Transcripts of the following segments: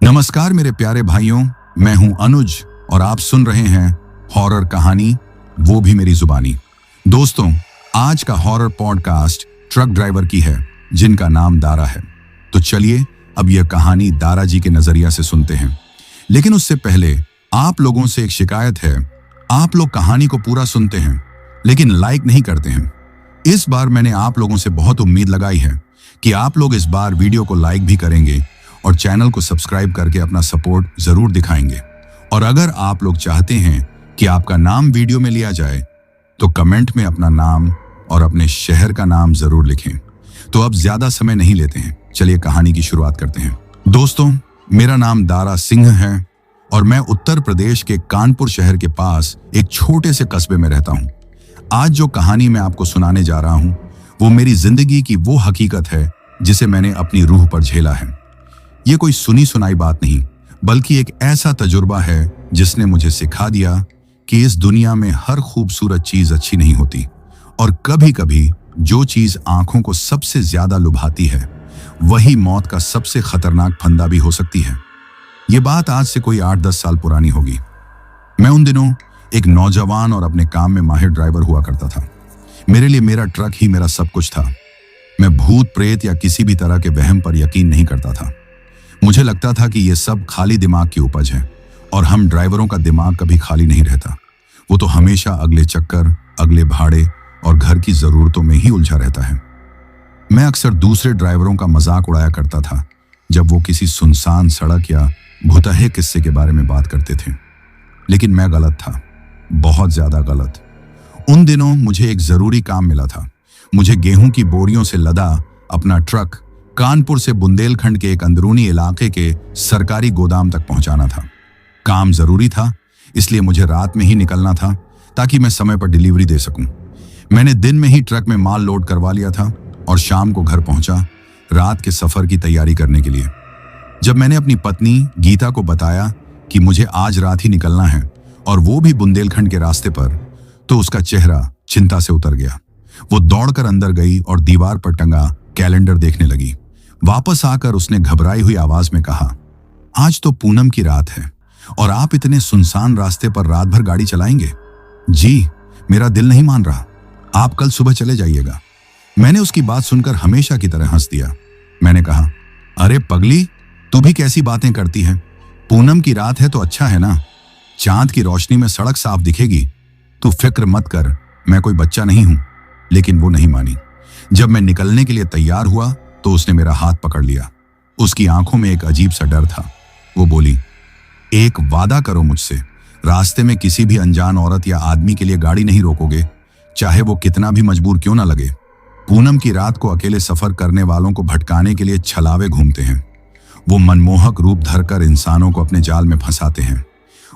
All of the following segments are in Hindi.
नमस्कार मेरे प्यारे भाइयों, मैं हूं अनुज और आप सुन रहे हैं हॉरर कहानी, वो भी मेरी जुबानी। दोस्तों, आज का हॉरर पॉडकास्ट ट्रक ड्राइवर की है जिनका नाम दारा है। तो चलिए अब यह कहानी दारा जी के नजरिया से सुनते हैं। लेकिन उससे पहले आप लोगों से एक शिकायत है। आप लोग कहानी को पूरा सुनते हैं लेकिन लाइक नहीं करते हैं। इस बार मैंने आप लोगों से बहुत उम्मीद लगाई है कि आप लोग इस बार वीडियो को लाइक भी करेंगे और चैनल को सब्सक्राइब करके अपना सपोर्ट जरूर दिखाएंगे। और अगर आप लोग चाहते हैं कि आपका नाम वीडियो में लिया जाए तो कमेंट में अपना नाम और अपने शहर का नाम जरूर लिखें। तो अब ज्यादा समय नहीं लेते हैं, चलिए कहानी की शुरुआत करते हैं। दोस्तों, मेरा नाम दारा सिंह है और मैं उत्तर प्रदेश के कानपुर शहर के पास एक छोटे से कस्बे में रहता हूं। आज जो कहानी मैं आपको सुनाने जा रहा हूं वो मेरी जिंदगी की वो हकीकत है जिसे मैंने अपनी रूह पर झेला है। ये कोई सुनी सुनाई बात नहीं, बल्कि एक ऐसा तजुर्बा है जिसने मुझे सिखा दिया कि इस दुनिया में हर खूबसूरत चीज अच्छी नहीं होती और कभी कभी जो चीज आंखों को सबसे ज्यादा लुभाती है वही मौत का सबसे खतरनाक फंदा भी हो सकती है। ये बात आज से कोई 8-10 साल पुरानी होगी। मैं उन दिनों एक नौजवान और अपने काम में माहिर ड्राइवर हुआ करता था। मेरे लिए मेरा ट्रक ही मेरा सब कुछ था। मैं भूत प्रेत या किसी भी तरह के वहम पर यकीन नहीं करता था। मुझे लगता था कि ये सब खाली दिमाग की उपज है और हम ड्राइवरों का दिमाग कभी खाली नहीं रहता। वो तो हमेशा अगले चक्कर, अगले भाड़े और घर की जरूरतों में ही उलझा रहता है। मैं अक्सर दूसरे ड्राइवरों का मजाक उड़ाया करता था जब वो किसी सुनसान सड़क या भुतहे किस्से के बारे में बात करते थे। लेकिन मैं गलत था, बहुत ज्यादा गलत। उन दिनों मुझे एक जरूरी काम मिला था। मुझे गेहूं की बोरियों से लदा अपना ट्रक कानपुर से बुंदेलखंड के एक अंदरूनी इलाके के सरकारी गोदाम तक पहुंचाना था। काम जरूरी था, इसलिए मुझे रात में ही निकलना था ताकि मैं समय पर डिलीवरी दे सकूं। मैंने दिन में ही ट्रक में माल लोड करवा लिया था और शाम को घर पहुंचा रात के सफर की तैयारी करने के लिए। जब मैंने अपनी पत्नी गीता को बताया कि मुझे आज रात ही निकलना है और वो भी बुंदेलखंड के रास्ते पर, तो उसका चेहरा चिंता से उतर गया। वो दौड़कर अंदर गई और दीवार पर टंगा कैलेंडर देखने लगी। वापस आकर उसने घबराई हुई आवाज में कहा, आज तो पूनम की रात है और आप इतने सुनसान रास्ते पर रात भर गाड़ी चलाएंगे? जी, मेरा दिल नहीं मान रहा। आप कल सुबह चले जाइएगा। मैंने उसकी बात सुनकर हमेशा की तरह हंस दिया। मैंने कहा, अरे पगली, तू भी कैसी बातें करती है? पूनम की रात है तो अच्छा है ना, चांद की रोशनी में सड़क साफ दिखेगी। तू फिक्र मत कर, मैं कोई बच्चा नहीं हूं। लेकिन वो नहीं मानी। जब मैं निकलने के लिए तैयार हुआ तो उसने मेरा हाथ पकड़ लिया। उसकी आंखों में एक अजीब सा डर था। वो बोली, एक वादा करो मुझसे, रास्ते में किसी भी अनजान औरत या आदमी के लिए गाड़ी नहीं रोकोगे, चाहे वो कितना भी मजबूर क्यों ना लगे। पूनम की रात को अकेले सफर करने वालों को भटकाने के लिए छलावे घूमते हैं। वो मनमोहक रूप धरकर इंसानों को अपने जाल में फंसाते हैं।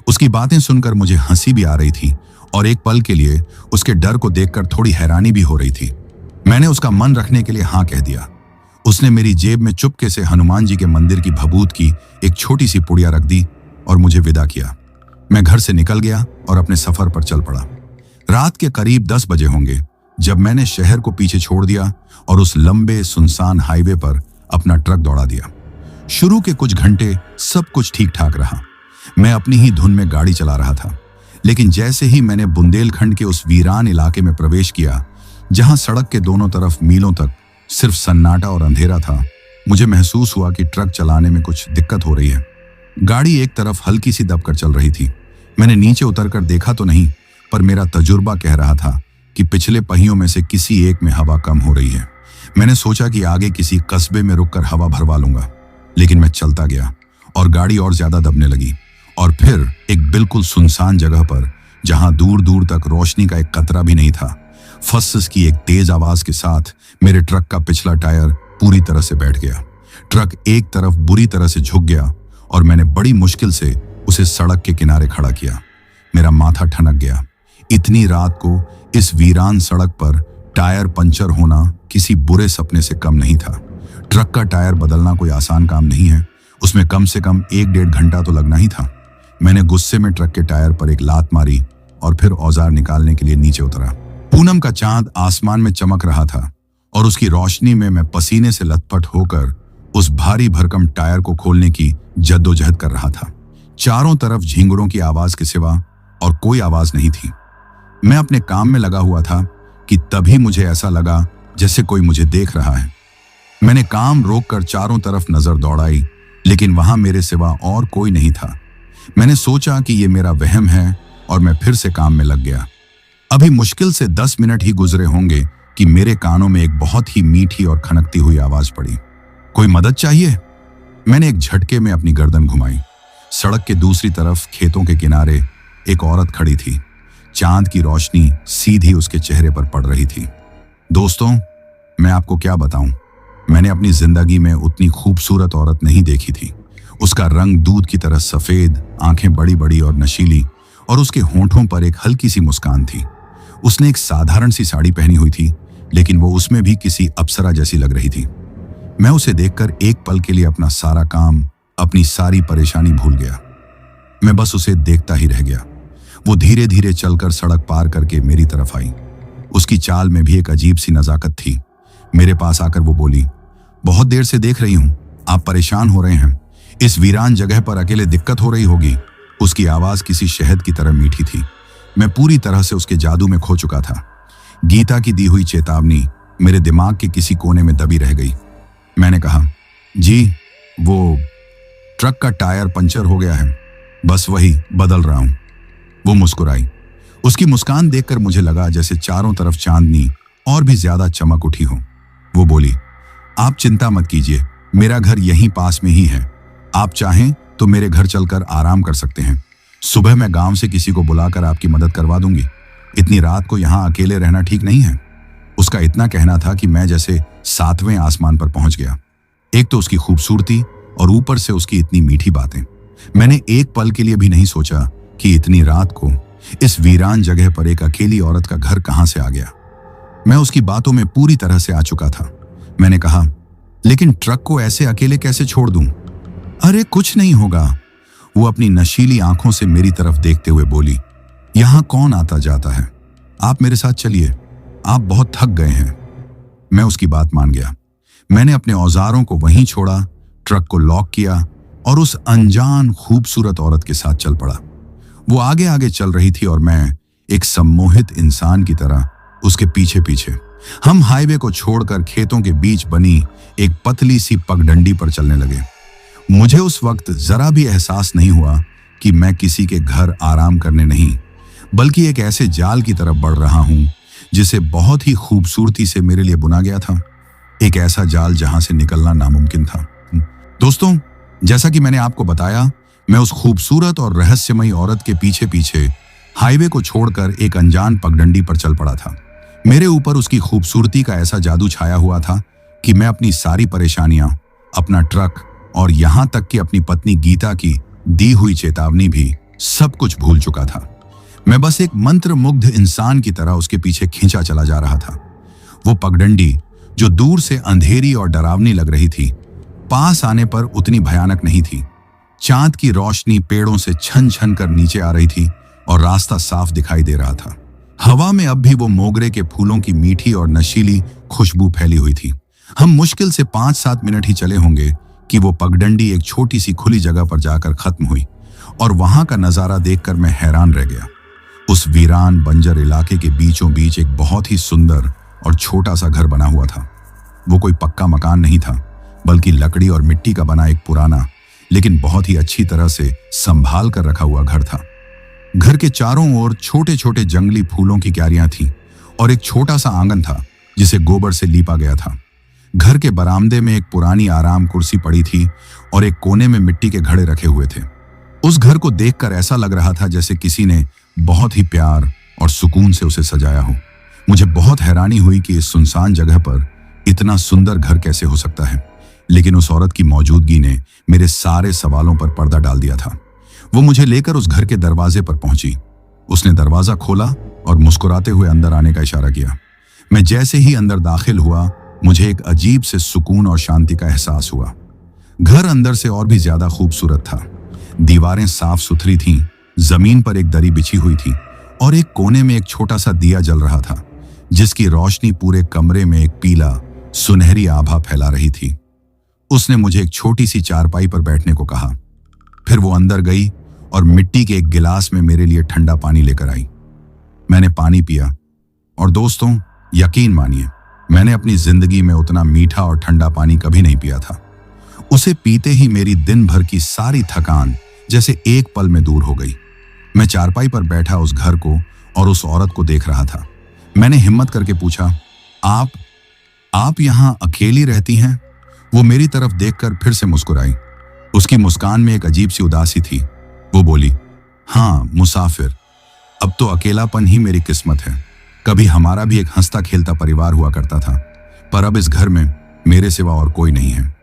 उसकी बातें सुनकर मुझे हंसी भी आ रही थी और एक पल के लिए उसके डर को देखकर थोड़ी हैरानी भी हो रही थी। मैंने उसका मन रखने के लिए हाँ कह दिया। उसने मेरी जेब में चुपके से हनुमान जी के मंदिर की भभूत की एक छोटी सी पुड़िया रख दी और मुझे विदा किया। मैं घर से निकल गया और अपने सफर पर चल पड़ा। रात के करीब 10 बजे होंगे जब मैंने शहर को पीछे छोड़ दिया और उस लंबे सुनसान हाईवे पर अपना ट्रक दौड़ा दिया। शुरू के कुछ घंटे सब कुछ ठीक ठाक रहा। मैं अपनी ही धुन में गाड़ी चला रहा था। लेकिन जैसे ही मैंने बुंदेलखंड के उस वीरान इलाके में प्रवेश किया जहां सड़क के दोनों तरफ मीलों तक सिर्फ सन्नाटा और अंधेरा था, मुझे महसूस हुआ कि ट्रक चलाने में कुछ दिक्कत हो रही है। गाड़ी एक तरफ हल्की सी दबकर चल रही थी। मैंने नीचे उतरकर देखा तो नहीं, पर मेरा तजुर्बा कह रहा था कि पिछले पहियों में से किसी एक में हवा कम हो रही है। मैंने सोचा कि आगे किसी कस्बे में रुककर हवा भरवा लूंगा, लेकिन मैं चलता गया और गाड़ी और ज्यादा दबने लगी। और फिर एक बिल्कुल सुनसान जगह पर, जहां दूर दूर तक रोशनी का एक कतरा भी नहीं था, फस्स की एक तेज आवाज के साथ मेरे ट्रक का पिछला टायर पूरी तरह से बैठ गया। ट्रक एक तरफ बुरी तरह से झुक गया और मैंने बड़ी मुश्किल से उसे सड़क के किनारे खड़ा किया। मेरा माथा ठनक गया। इतनी रात को इस वीरान सड़क पर टायर पंचर होना किसी बुरे सपने से कम नहीं था। ट्रक का टायर बदलना कोई आसान काम नहीं है, उसमें कम से कम 1-1.5 घंटा तो लगना ही था। मैंने गुस्से में ट्रक के टायर पर एक लात मारी और फिर औजार निकालने के लिए नीचे उतरा। पूनम का चांद आसमान में चमक रहा था और उसकी रोशनी में मैं पसीने से लथपथ होकर उस भारी भरकम टायर को खोलने की जद्दोजहद कर रहा था। चारों तरफ झींगुरों की आवाज के सिवा और कोई आवाज नहीं थी। मैं अपने काम में लगा हुआ था कि तभी मुझे ऐसा लगा जैसे कोई मुझे देख रहा है। मैंने काम रोककर चारों तरफ नजर दौड़ाई, लेकिन वहां मेरे सिवा और कोई नहीं था। मैंने सोचा कि ये मेरा वहम है और मैं फिर से काम में लग गया। अभी मुश्किल से 10 मिनट ही गुजरे होंगे कि मेरे कानों में एक बहुत ही मीठी और खनकती हुई आवाज पड़ी। कोई मदद चाहिए? मैंने एक झटके में अपनी गर्दन घुमाई। सड़क के दूसरी तरफ खेतों के किनारे एक औरत खड़ी थी। चांद की रोशनी सीधी उसके चेहरे पर पड़ रही थी। दोस्तों, मैं आपको क्या बताऊं, मैंने अपनी जिंदगी में उतनी खूबसूरत औरत नहीं देखी थी। उसका रंग दूध की तरह सफेद, आंखें बड़ी बड़ी और नशीली, और उसके होंठों पर एक हल्की सी मुस्कान थी। उसने एक साधारण सी साड़ी पहनी हुई थी, लेकिन वो उसमें भी किसी अप्सरा जैसी लग रही थी। मैं उसे देखकर एक पल के लिए अपना सारा काम, अपनी सारी परेशानी भूल गया। मैं बस उसे देखता ही रह गया। वो धीरे धीरे चलकर सड़क पार करके मेरी तरफ आई। उसकी चाल में भी एक अजीब सी नजाकत थी। मेरे पास आकर वो बोली, बहुत देर से देख रही हूं, आप परेशान हो रहे हैं। इस वीरान जगह पर अकेले दिक्कत हो रही होगी। उसकी आवाज किसी शहद की तरह मीठी थी। मैं पूरी तरह से उसके जादू में खो चुका था। गीता की दी हुई चेतावनी मेरे दिमाग के किसी कोने में दबी रह गई। मैंने कहा, जी, वो ट्रक का टायर पंचर हो गया है, बस वही बदल रहा हूं। वो मुस्कुराई। उसकी मुस्कान देखकर मुझे लगा जैसे चारों तरफ चांदनी और भी ज्यादा चमक उठी हो। वो बोली, आप चिंता मत कीजिए, मेरा घर यहीं पास में ही है। आप चाहें तो मेरे घर चलकर आराम कर सकते हैं। सुबह मैं गांव से किसी को बुलाकर आपकी मदद करवा दूंगी। इतनी रात को यहां अकेले रहना ठीक नहीं है। उसका इतना कहना था कि मैं जैसे 7वें आसमान पर पहुंच गया। एक तो उसकी खूबसूरती और ऊपर से उसकी इतनी मीठी बातें। मैंने एक पल के लिए भी नहीं सोचा कि इतनी रात को इस वीरान जगह पर एक अकेली औरत का घर कहां से आ गया। मैं उसकी बातों में पूरी तरह से आ चुका था। मैंने कहा, लेकिन ट्रक को ऐसे अकेले कैसे छोड़ दूं? अरे कुछ नहीं होगा। वो अपनी नशीली आंखों से मेरी तरफ देखते हुए बोली, यहां कौन आता जाता है, आप मेरे साथ चलिए, आप बहुत थक गए हैं। मैं उसकी बात मान गया। मैंने अपने औजारों को वहीं छोड़ा, ट्रक को लॉक किया और उस अनजान खूबसूरत औरत के साथ चल पड़ा। वो आगे आगे चल रही थी और मैं एक सम्मोहित इंसान की तरह उसके पीछे पीछे। हम हाईवे को छोड़कर खेतों के बीच बनी एक पतली सी पगडंडी पर चलने लगे। मुझे उस वक्त जरा भी एहसास नहीं हुआ कि मैं किसी के घर आराम करने नहीं, बल्कि एक ऐसे जाल की तरफ बढ़ रहा हूं जिसे बहुत ही खूबसूरती से मेरे लिए बुना गया था। एक ऐसा जाल जहां से निकलना नामुमकिन था। दोस्तों, जैसा कि मैंने आपको बताया, मैं उस खूबसूरत और रहस्यमयी औरत के पीछे पीछे हाईवे को छोड़कर एक अनजान पगडंडी पर चल पड़ा था। मेरे ऊपर उसकी खूबसूरती का ऐसा जादू छाया हुआ था कि मैं अपनी सारी परेशानियां, अपना ट्रक और यहां तक कि अपनी पत्नी गीता की दी हुई चेतावनी भी सब कुछ भूल चुका था। मैं बस एक मंत्रमुग्ध इंसान की तरह उसके पीछे खींचा चला जा रहा था। वो पगडंडी, जो दूर से अंधेरी और डरावनी लग रही थी, पास आने पर उतनी भयानक नहीं थी। चांद की रोशनी पेड़ों से छन छन कर नीचे आ रही थी और रास्ता साफ दिखाई दे रहा था। हवा में अब भी वो मोगरे के फूलों की मीठी और नशीली खुशबू फैली हुई थी। हम मुश्किल से 5-7 मिनट ही चले होंगे कि वो पगडंडी एक छोटी सी खुली जगह पर जाकर खत्म हुई और वहां का नजारा देखकर मैं हैरान रह गया। उस वीरान बंजर इलाके के बीचों बीच एक बहुत ही सुंदर और छोटा सा घर बना हुआ था। वो कोई पक्का मकान नहीं था, बल्कि लकड़ी और मिट्टी का बना एक पुराना लेकिन बहुत ही अच्छी तरह से संभाल कर रखा हुआ घर था। घर के चारों ओर छोटे छोटे जंगली फूलों की क्यारियां थीं और एक छोटा सा आंगन था जिसे गोबर से लीपा गया था। घर के बरामदे में एक पुरानी आराम कुर्सी पड़ी थी और एक कोने में मिट्टी के घड़े रखे हुए थे। उस घर को देखकर ऐसा लग रहा था जैसे किसी ने बहुत ही प्यार और सुकून से उसे सजाया हो। मुझे बहुत हैरानी हुई कि इस सुनसान जगह पर इतना सुंदर घर कैसे हो सकता है, लेकिन उस औरत की मौजूदगी ने मेरे सारे सवालों पर पर्दा डाल दिया था। वो मुझे लेकर उस घर के दरवाजे पर पहुंची। उसने दरवाजा खोला और मुस्कुराते हुए अंदर आने का इशारा किया। मैं जैसे ही अंदर दाखिल हुआ, मुझे एक अजीब से सुकून और शांति का एहसास हुआ। घर अंदर से और भी ज्यादा खूबसूरत था। दीवारें साफ सुथरी थीं, जमीन पर एक दरी बिछी हुई थी और एक कोने में एक छोटा सा दिया जल रहा था, जिसकी रोशनी पूरे कमरे में एक पीला सुनहरी आभा फैला रही थी। उसने मुझे एक छोटी सी चारपाई पर बैठने को कहा अंदर गई और मिट्टी के एक गिलास में मेरे लिए ठंडा पानी लेकर आई। मैंने पानी पिया और दोस्तों, यकीन मानिए, मैंने अपनी जिंदगी में उतना मीठा और ठंडा पानी कभी नहीं पिया था। उसे पीते ही मेरी दिन भर की सारी थकान जैसे एक पल में दूर हो गई। मैं चारपाई पर बैठा उस घर को और उस औरत को देख रहा था। मैंने हिम्मत करके पूछा, आप यहाँ अकेली रहती हैं? वो मेरी तरफ देखकर फिर से मुस्कुराई। उसकी मुस्कान में एक अजीब सी उदासी थी। वो बोली, हाँ, मुसाफिर। अब तो अकेलापन ही मेरी किस्मत है। कभी हमारा भी एक हंसता खेलता परिवार हुआ करता था, पर अब इस घर में मेरे सिवा और कोई नहीं है।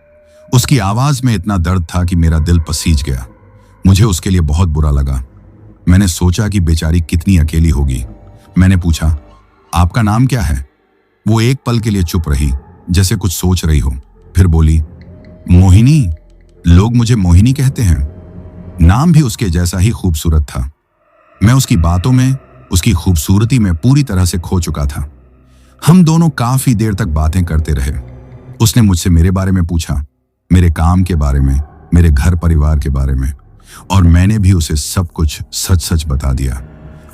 उसकी आवाज में इतना दर्द था कि मेरा दिल पसीज गया। मुझे उसके लिए बहुत बुरा लगा। मैंने सोचा कि बेचारी कितनी अकेली होगी। मैंने पूछा, आपका नाम क्या है? वो एक पल के लिए चुप रही, जैसे कुछ सोच रही हो। फिर बोली, मोहिनी। लोग मुझे मोहिनी कहते हैं। नाम भी उसके जैसा ही खूबसूरत था। मैं उसकी बातों में, उसकी खूबसूरती में पूरी तरह से खो चुका था। हम दोनों काफी देर तक बातें करते रहे। उसने मुझसे मेरे बारे में पूछा, मेरे काम के बारे में, मेरे घर परिवार के बारे में, और मैंने भी उसे सब कुछ सच सच बता दिया।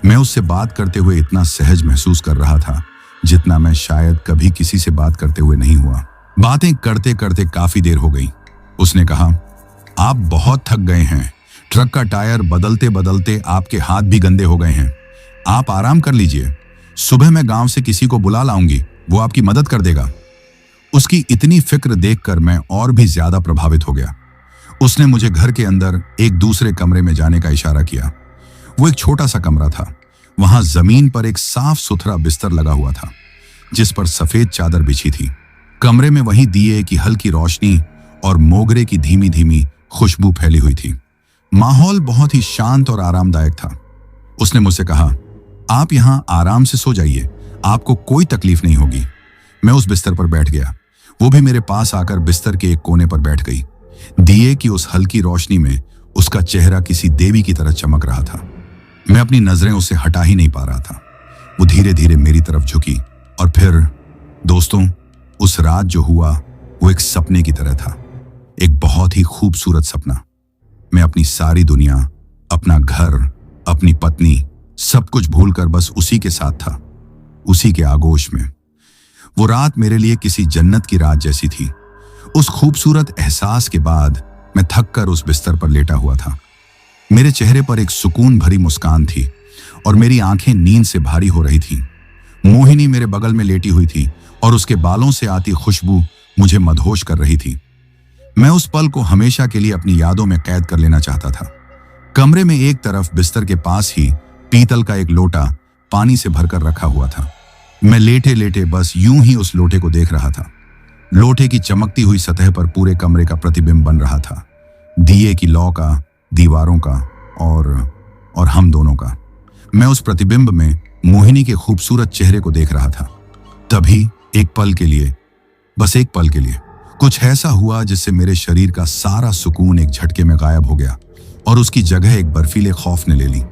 मैं उससे बात करते हुए इतना सहज महसूस कर रहा था जितना मैं शायद कभी किसी से बात करते हुए नहीं हुआ। बातें करते करते काफी देर हो गई। उसने कहा, आप बहुत थक गए हैं। ट्रक का टायर बदलते बदलते आपके हाथ भी गंदे हो गए हैं। आप आराम कर लीजिए। सुबह मैं गांव से किसी को बुला लाऊंगी, वो आपकी मदद कर देगा। उसकी इतनी फिक्र देखकर मैं और भी ज्यादा प्रभावित हो गया। उसने मुझे घर के अंदर एक दूसरे कमरे में जाने का इशारा किया। वो एक छोटा सा कमरा था। वहां जमीन पर एक साफ सुथरा बिस्तर लगा हुआ था, जिस पर सफेद चादर बिछी थी। कमरे में वही दिए की हल्की रोशनी और मोगरे की धीमी धीमी खुशबू फैली हुई थी। माहौल बहुत ही शांत और आरामदायक था। उसने मुझसे कहा, आप यहां आराम से सो जाइए, आपको कोई तकलीफ नहीं होगी। मैं उस बिस्तर पर बैठ गया। वो भी मेरे पास आकर बिस्तर के एक कोने पर बैठ गई। दिए की उस हल्की रोशनी में उसका चेहरा किसी देवी की तरह चमक रहा था। मैं अपनी नजरें उससे हटा ही नहीं पा रहा था। वो धीरे धीरे मेरी तरफ झुकी और फिर दोस्तों, उस रात जो हुआ वो एक सपने की तरह था। एक बहुत ही खूबसूरत सपना। मैं अपनी सारी दुनिया, अपना घर, अपनी पत्नी, सब कुछ भूलकर बस उसी के साथ था, उसी के आगोश में। वो रात मेरे लिए किसी जन्नत की रात जैसी थी। उस खूबसूरत एहसास के बाद मैं थक कर उस बिस्तर पर लेटा हुआ था। मेरे चेहरे पर एक सुकून भरी मुस्कान थी और मेरी आंखें नींद से भारी हो रही थीं। मोहिनी मेरे बगल में लेटी हुई थी और उसके बालों से आती खुशबू मुझे मदहोश कर रही थी। मैं उस पल को हमेशा के लिए अपनी यादों में कैद कर लेना चाहता था। कमरे में एक तरफ बिस्तर के पास ही पीतल का एक लोटा पानी से भरकर रखा हुआ था। मैं लेटे लेटे बस यूं ही उस लोटे को देख रहा था। लोटे की चमकती हुई सतह पर पूरे कमरे का प्रतिबिंब बन रहा था, दिए की लौ का, दीवारों का और हम दोनों का। मैं उस प्रतिबिंब में मोहिनी के खूबसूरत चेहरे को देख रहा था। तभी एक पल के लिए, बस एक पल के लिए, कुछ ऐसा हुआ जिससे मेरे शरीर का सारा सुकून एक झटके में गायब हो गया और उसकी जगह एक बर्फीले खौफ ने ले ली।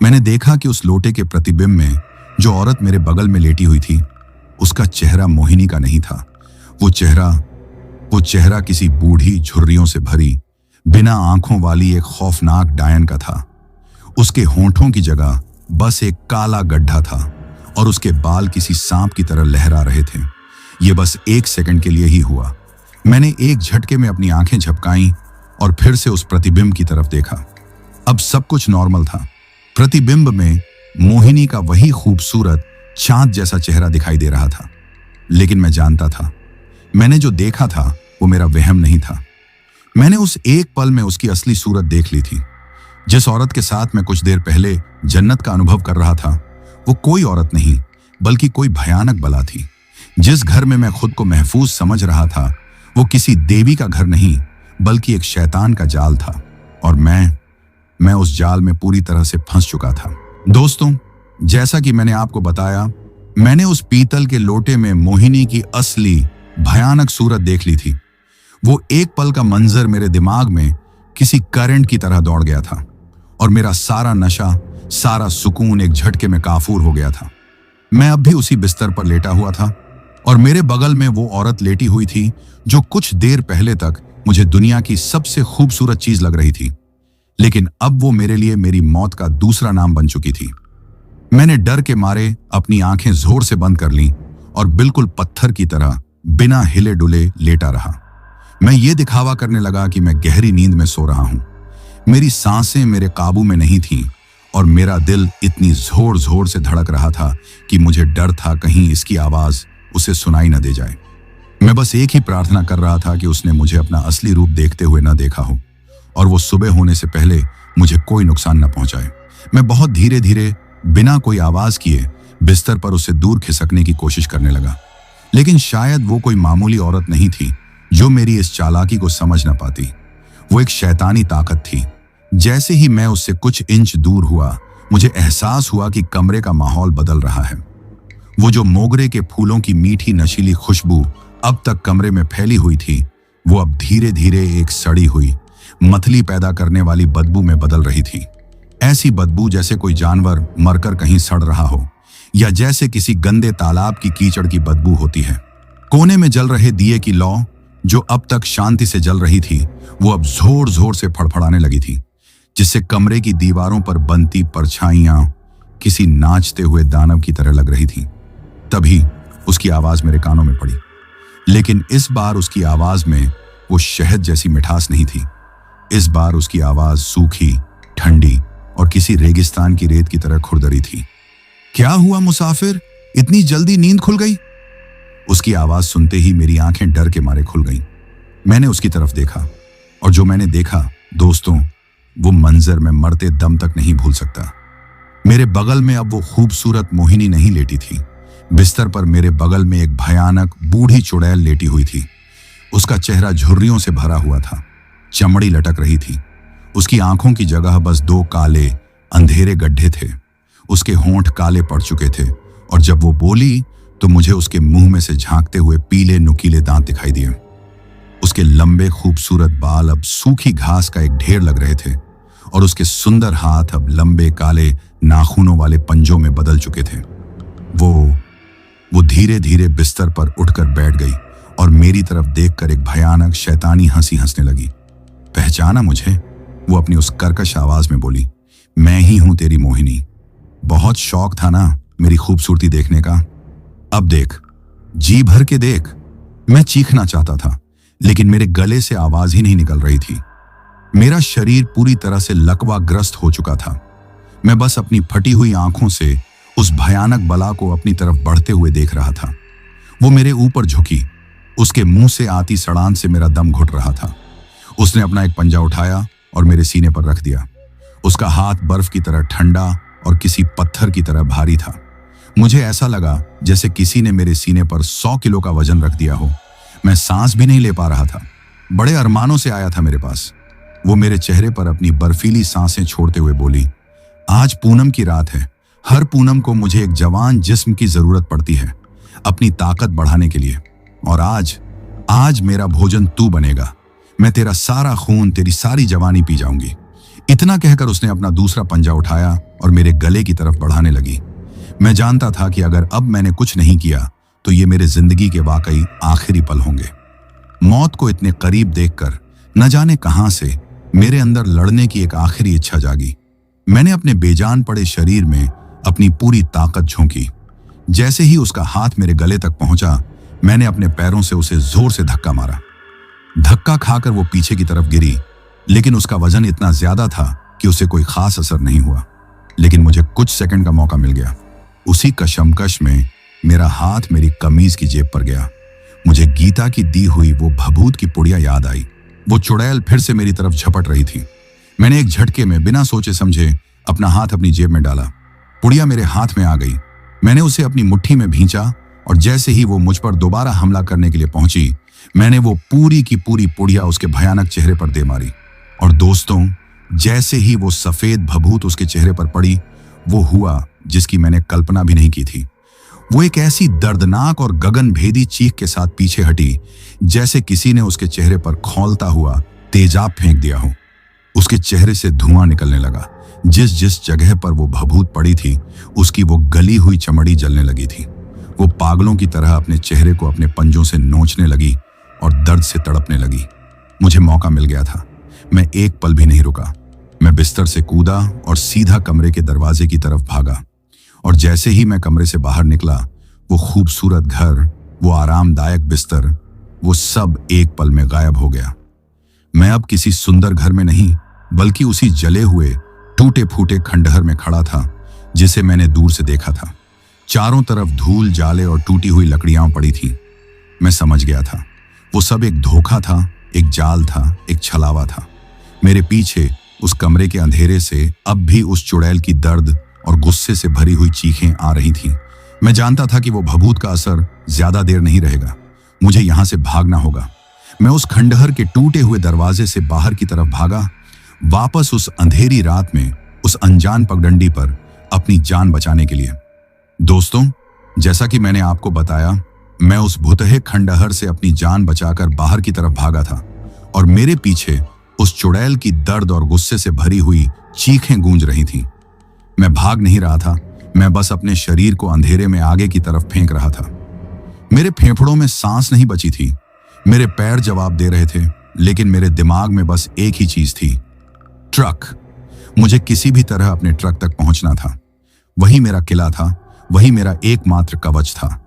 मैंने देखा कि उस लोटे के प्रतिबिंब में जो औरत मेरे बगल में लेटी हुई थी, उसका चेहरा मोहिनी का नहीं था। वो चेहरा किसी बूढ़ी, झुर्रियों से भरी, बिना आंखों वाली एक खौफनाक डायन का था। उसके होंठों की जगह बस एक काला गड्ढा था और उसके बाल किसी सांप की तरह लहरा रहे थे। ये बस एक सेकंड के लिए ही हुआ। मैंने एक झटके में अपनी आंखें झपकाईं और फिर से उस प्रतिबिंब की तरफ देखा। अब सब कुछ नॉर्मल था। प्रतिबिंब में मोहिनी का वही खूबसूरत चांद जैसा चेहरा दिखाई दे रहा था। लेकिन मैं जानता था, मैंने जो देखा था वो मेरा वहम नहीं था। मैंने उस एक पल में उसकी असली सूरत देख ली थी। जिस औरत के साथ मैं कुछ देर पहले जन्नत का अनुभव कर रहा था, वो कोई औरत नहीं बल्कि कोई भयानक बला थी। जिस घर में मैं खुद को महफूज समझ रहा था, वो किसी देवी का घर नहीं बल्कि एक शैतान का जाल था। और मैं उस जाल में पूरी तरह से फंस चुका था। दोस्तों, जैसा कि मैंने आपको बताया, मैंने उस पीतल के लोटे में मोहिनी की असली भयानक सूरत देख ली थी। वो एक पल का मंजर मेरे दिमाग में किसी करंट की तरह दौड़ गया था और मेरा सारा नशा, सारा सुकून एक झटके में काफूर हो गया था। मैं अब भी उसी बिस्तर पर लेटा हुआ था और मेरे बगल में वो औरत लेटी हुई थी जो कुछ देर पहले तक मुझे दुनिया की सबसे खूबसूरत चीज लग रही थी। लेकिन अब वो मेरे लिए मेरी मौत का दूसरा नाम बन चुकी थी। मैंने डर के मारे अपनी आंखें जोर से बंद कर लीं और बिल्कुल पत्थर की तरह बिना हिले डुले लेटा रहा। मैं ये दिखावा करने लगा कि मैं गहरी नींद में सो रहा हूं। मेरी सांसें मेरे काबू में नहीं थीं और मेरा दिल इतनी जोर जोर से धड़क रहा था कि मुझे डर था कहीं इसकी आवाज उसे सुनाई न दे जाए। मैं बस एक ही प्रार्थना कर रहा था कि उसने मुझे अपना असली रूप देखते हुए न देखा हो और वो सुबह होने से पहले मुझे कोई नुकसान न पहुंचाए। मैं बहुत धीरे धीरे बिना कोई आवाज किए बिस्तर पर उससे दूर खिसकने की कोशिश करने लगा, लेकिन शायद वो कोई मामूली औरत नहीं थी जो मेरी इस चालाकी को समझ न पाती। वो एक शैतानी ताकत थी। जैसे ही मैं उससे कुछ इंच दूर हुआ, मुझे एहसास हुआ कि कमरे का माहौल बदल रहा है। वो जो मोगरे के फूलों की मीठी नशीली खुशबू अब तक कमरे में फैली हुई थी, वो अब धीरे धीरे एक सड़ी हुई मतली पैदा करने वाली बदबू में बदल रही थी। ऐसी बदबू जैसे कोई जानवर मरकर कहीं सड़ रहा हो या जैसे किसी गंदे तालाब की कीचड़ की बदबू होती है। कोने में जल रहे दिए की लौ जो अब तक शांति से जल रही थी, वो अब जोर जोर से फड़फड़ाने लगी थी, जिससे कमरे की दीवारों पर बनती परछाइयां किसी नाचते हुए दानव की तरह लग रही थी। तभी उसकी आवाज मेरे कानों में पड़ी, लेकिन इस बार उसकी आवाज में वो शहद जैसी मिठास नहीं थी। इस बार उसकी आवाज सूखी, ठंडी और किसी रेगिस्तान की रेत की तरह खुरदरी थी। क्या हुआ मुसाफिर, इतनी जल्दी नींद खुल गई? उसकी आवाज सुनते ही मेरी आंखें डर के मारे खुल गईं। मैंने उसकी तरफ देखा और जो मैंने देखा दोस्तों, वो मंजर मैं मरते दम तक नहीं भूल सकता। मेरे बगल में अब वो खूबसूरत मोहिनी नहीं लेटी थी। बिस्तर पर मेरे बगल में एक भयानक बूढ़ी चुड़ैल लेटी हुई थी। उसका चेहरा झुर्रियों से भरा हुआ था, चमड़ी लटक रही थी। उसकी आंखों की जगह बस दो काले अंधेरे गड्ढे थे। उसके होंठ काले पड़ चुके थे और जब वो बोली तो मुझे उसके मुंह में से झांकते हुए पीले नुकीले दांत दिखाई दिए। उसके लंबे खूबसूरत बाल अब सूखी घास का एक ढेर लग रहे थे और उसके सुंदर हाथ अब लंबे काले नाखूनों वाले पंजों में बदल चुके थे। वो धीरे धीरे बिस्तर पर उठकर बैठ गई और मेरी तरफ देखकर एक भयानक शैतानी हंसी हंसने लगी। पहचाना मुझे? वो अपनी उस कर्कश आवाज में बोली, मैं ही हूं तेरी मोहिनी। बहुत शौक था ना मेरी खूबसूरती देखने का? अब देख, जी भर के देख। मैं चीखना चाहता था, लेकिन मेरे गले से आवाज ही नहीं निकल रही थी। मेरा शरीर पूरी तरह से लकवाग्रस्त हो चुका था। मैं बस अपनी फटी हुई आंखों से उस भयानक बला को अपनी तरफ बढ़ते हुए देख रहा था। वो मेरे ऊपर झुकी, उसके मुंह से आती सड़ान से मेरा दम घुट रहा था। उसने अपना एक पंजा उठाया और मेरे सीने पर रख दिया। उसका हाथ बर्फ की तरह ठंडा और किसी पत्थर की तरह भारी था। मुझे ऐसा लगा जैसे किसी ने मेरे सीने पर 100 किलो का वजन रख दिया हो। मैं सांस भी नहीं ले पा रहा था। बड़े अरमानों से आया था मेरे पास। वो मेरे चेहरे पर अपनी बर्फीली सांसें छोड़ते हुए बोली, आज पूनम की रात है। हर पूनम को मुझे एक जवान जिस्म की जरूरत पड़ती है अपनी ताकत बढ़ाने के लिए, और आज मेरा भोजन तू बनेगा। मैं तेरा सारा खून, तेरी सारी जवानी पी जाऊंगी। इतना कहकर उसने अपना दूसरा पंजा उठाया और मेरे गले की तरफ बढ़ाने लगी। मैं जानता था कि अगर अब मैंने कुछ नहीं किया तो ये मेरे जिंदगी के वाकई आखिरी पल होंगे। मौत को इतने करीब देखकर न जाने कहां से मेरे अंदर लड़ने की एक आखिरी इच्छा जागी। मैंने अपने बेजान पड़े शरीर में अपनी पूरी ताकत झोंकी। जैसे ही उसका हाथ मेरे गले तक पहुंचा, मैंने अपने पैरों से उसे जोर से धक्का मारा। धक्का खाकर वो पीछे की तरफ गिरी, लेकिन उसका वजन इतना ज्यादा था कि उसे कोई खास असर नहीं हुआ। लेकिन मुझे कुछ सेकंड का मौका मिल गया। उसी कशमकश में मेरा हाथ मेरी कमीज की जेब पर गया। मुझे गीता की दी हुई वो भभूत की पुड़िया याद आई। वो चुड़ैल फिर से मेरी तरफ झपट रही थी। मैंने एक झटके में बिना सोचे समझे अपना हाथ अपनी जेब में डाला। पुड़िया मेरे हाथ में आ गई। मैंने उसे अपनी मुट्ठी में भींचा और जैसे ही वो मुझ पर दोबारा हमला करने के लिए पहुंची, मैंने वो पूरी की पूरी पुड़िया उसके भयानक चेहरे पर दे मारी। और दोस्तों, जैसे ही वो सफेद भभूत उसके चेहरे पर पड़ी, वो हुआ जिसकी मैंने कल्पना भी नहीं की थी। वो एक ऐसी दर्दनाक और गगनभेदी चीख के साथ पीछे हटी जैसे किसी ने उसके चेहरे पर खौलता हुआ तेजाब फेंक दिया हो। उसके चेहरे से धुआं निकलने लगा। जिस जिस जगह पर वो भभूत पड़ी थी, उसकी वो गली हुई चमड़ी जलने लगी थी। वो पागलों की तरह अपने चेहरे को अपने पंजों से नोचने लगी और दर्द से तड़पने लगी। मुझे मौका मिल गया था। मैं एक पल भी नहीं रुका। मैं बिस्तर से कूदा और सीधा कमरे के दरवाजे की तरफ भागा। और जैसे ही मैं कमरे से बाहर निकला, वो खूबसूरत घर, वो आरामदायक बिस्तर, वो सब एक पल में गायब हो गया। मैं अब किसी सुंदर घर में नहीं, बल्कि उसी जले हुए टूटे फूटे खंडहर में खड़ा था जिसे मैंने दूर से देखा था। चारों तरफ धूल, जाले और टूटी हुई लकड़ियां पड़ी थीं। मैं समझ गया था, वो सब एक धोखा था, एक जाल था, एक छलावा था। मेरे पीछे उस कमरे के अंधेरे से अब भी उस चुड़ैल की दर्द और गुस्से से भरी हुई चीखें आ रही थीं। मैं जानता था कि वो भभूत का असर ज्यादा देर नहीं रहेगा। मुझे यहां से भागना होगा। मैं उस खंडहर के टूटे हुए दरवाजे से बाहर की तरफ भागा, वापस उस अंधेरी रात में उस अनजान पगडंडी पर अपनी जान बचाने के लिए। दोस्तों, जैसा कि मैंने आपको बताया, मैं उस भुतहे खंडहर से अपनी जान बचाकर बाहर की तरफ भागा था और मेरे पीछे उस चुड़ैल की दर्द और गुस्से से भरी हुई चीखें गूंज रही थीं। मैं भाग नहीं रहा था, मैं बस अपने शरीर को अंधेरे में आगे की तरफ फेंक रहा था। मेरे फेफड़ों में सांस नहीं बची थी, मेरे पैर जवाब दे रहे थे, लेकिन मेरे दिमाग में बस एक ही चीज थी, ट्रक। मुझे किसी भी तरह अपने ट्रक तक पहुंचना था। वही मेरा किला था, वही मेरा एकमात्र कवच था।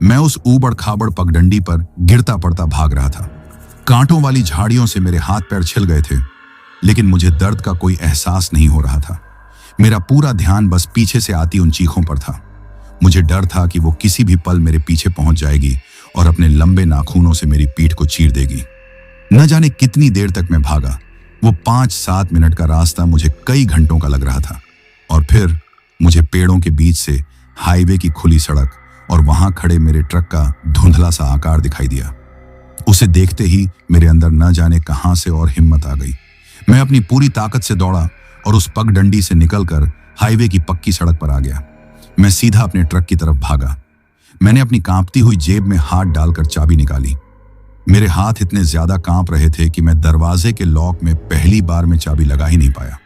मैं उस ऊबड़ खाबड़ पगडंडी पर गिरता पड़ता भाग रहा था। कांटों वाली झाड़ियों से मेरे हाथ पैर छिल गए थे, लेकिन मुझे दर्द का कोई एहसास नहीं हो रहा था। मेरा पूरा ध्यान बस पीछे से आती उन चीखों पर था। मुझे डर था कि वो किसी भी पल मेरे पीछे पहुंच जाएगी और अपने लंबे नाखूनों से मेरी पीठ को चीर देगी। न जाने कितनी देर तक मैं भागा। वो 5-7 मिनट का रास्ता मुझे कई घंटों का लग रहा था। और फिर मुझे पेड़ों के बीच से हाईवे की खुली सड़क और वहां खड़े मेरे ट्रक का धुंधला सा आकार दिखाई दिया। उसे देखते ही मेरे अंदर न जाने कहां से और हिम्मत आ गई। मैं अपनी पूरी ताकत से दौड़ा और उस पगडंडी से निकलकर हाईवे की पक्की सड़क पर आ गया। मैं सीधा अपने ट्रक की तरफ भागा। मैंने अपनी कांपती हुई जेब में हाथ डालकर चाबी निकाली। मेरे हाथ इतने ज्यादा कांप रहे थे कि मैं दरवाजे के लॉक में पहली बार में चाबी लगा ही नहीं पाया।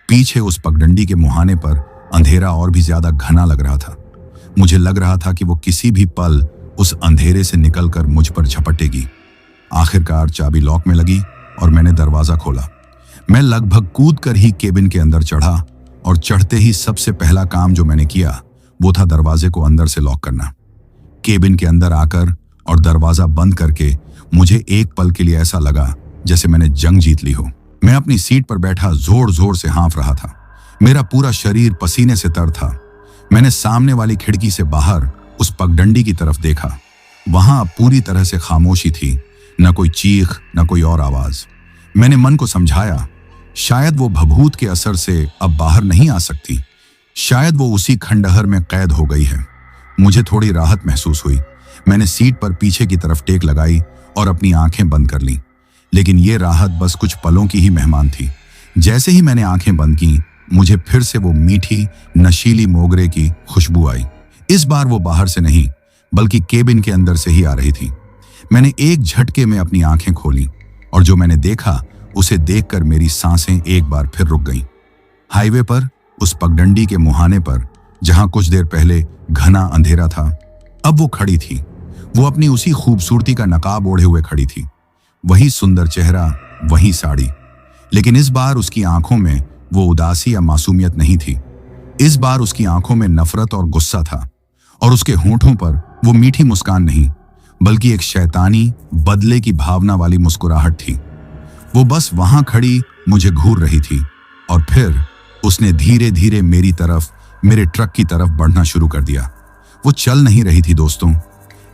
पीछे उस पगडंडी के मुहाने पर अंधेरा और भी ज्यादा घना लग रहा था। मुझे लग रहा था कि वो किसी भी पल उस अंधेरे से निकलकर मुझ पर झपटेगी। आखिरकार चाबी लॉक में लगी और मैंने दरवाजा खोला। मैं लगभग कूदकर ही केबिन के अंदर चढ़ा और चढ़ते ही सबसे पहला काम जो मैंने किया वो था दरवाजे को अंदर से लॉक करना। केबिन के अंदर आकर और दरवाजा बंद करके मुझे एक पल के लिए ऐसा लगा जैसे मैंने जंग जीत ली हो। मैं अपनी सीट पर बैठा जोर जोर से हाँफ रहा था। मेरा पूरा शरीर पसीने से तर था। मैंने सामने वाली खिड़की से बाहर उस पगडंडी की तरफ देखा। वहां अब पूरी तरह से खामोशी थी, न कोई चीख, न कोई और आवाज। मैंने मन को समझाया, शायद वो भभूत के असर से अब बाहर नहीं आ सकती। शायद वो उसी खंडहर में कैद हो गई है। मुझे थोड़ी राहत महसूस हुई। मैंने सीट पर पीछे की तरफ टेक लगाई और अपनी आंखें बंद कर लीं। लेकिन ये राहत बस कुछ पलों की ही मेहमान थी। जैसे ही मैंने आंखें बंद की, मुझे फिर से वो मीठी नशीली मोगरे की खुशबू आई। इस बार वो बाहर से नहीं, बल्कि केबिन के अंदर से ही आ रही थी। मैंने एक झटके में अपनी आंखें खोली और जो मैंने देखा उसे देखकर मेरी सांसें एक बार फिर रुक गईं। हाईवे पर उस पगडंडी के मुहाने पर, जहां कुछ देर पहले घना अंधेरा था, अब वो खड़ी थी। वो अपनी उसी खूबसूरती का नकाब ओढ़े हुए खड़ी थी। वही सुंदर चेहरा, वही साड़ी। लेकिन इस बार उसकी आंखों में वो उदासी या मासूमियत नहीं थी। इस बार उसकी आंखों में नफरत और गुस्सा था। और उसके होंठों पर वो मीठी मुस्कान नहीं, बल्कि एक शैतानी बदले की भावना वाली मुस्कुराहट थी। वो बस वहां खड़ी मुझे घूर रही थी और फिर उसने धीरे धीरे मेरी तरफ, मेरे ट्रक की तरफ बढ़ना शुरू कर दिया। वो चल नहीं रही थी दोस्तों।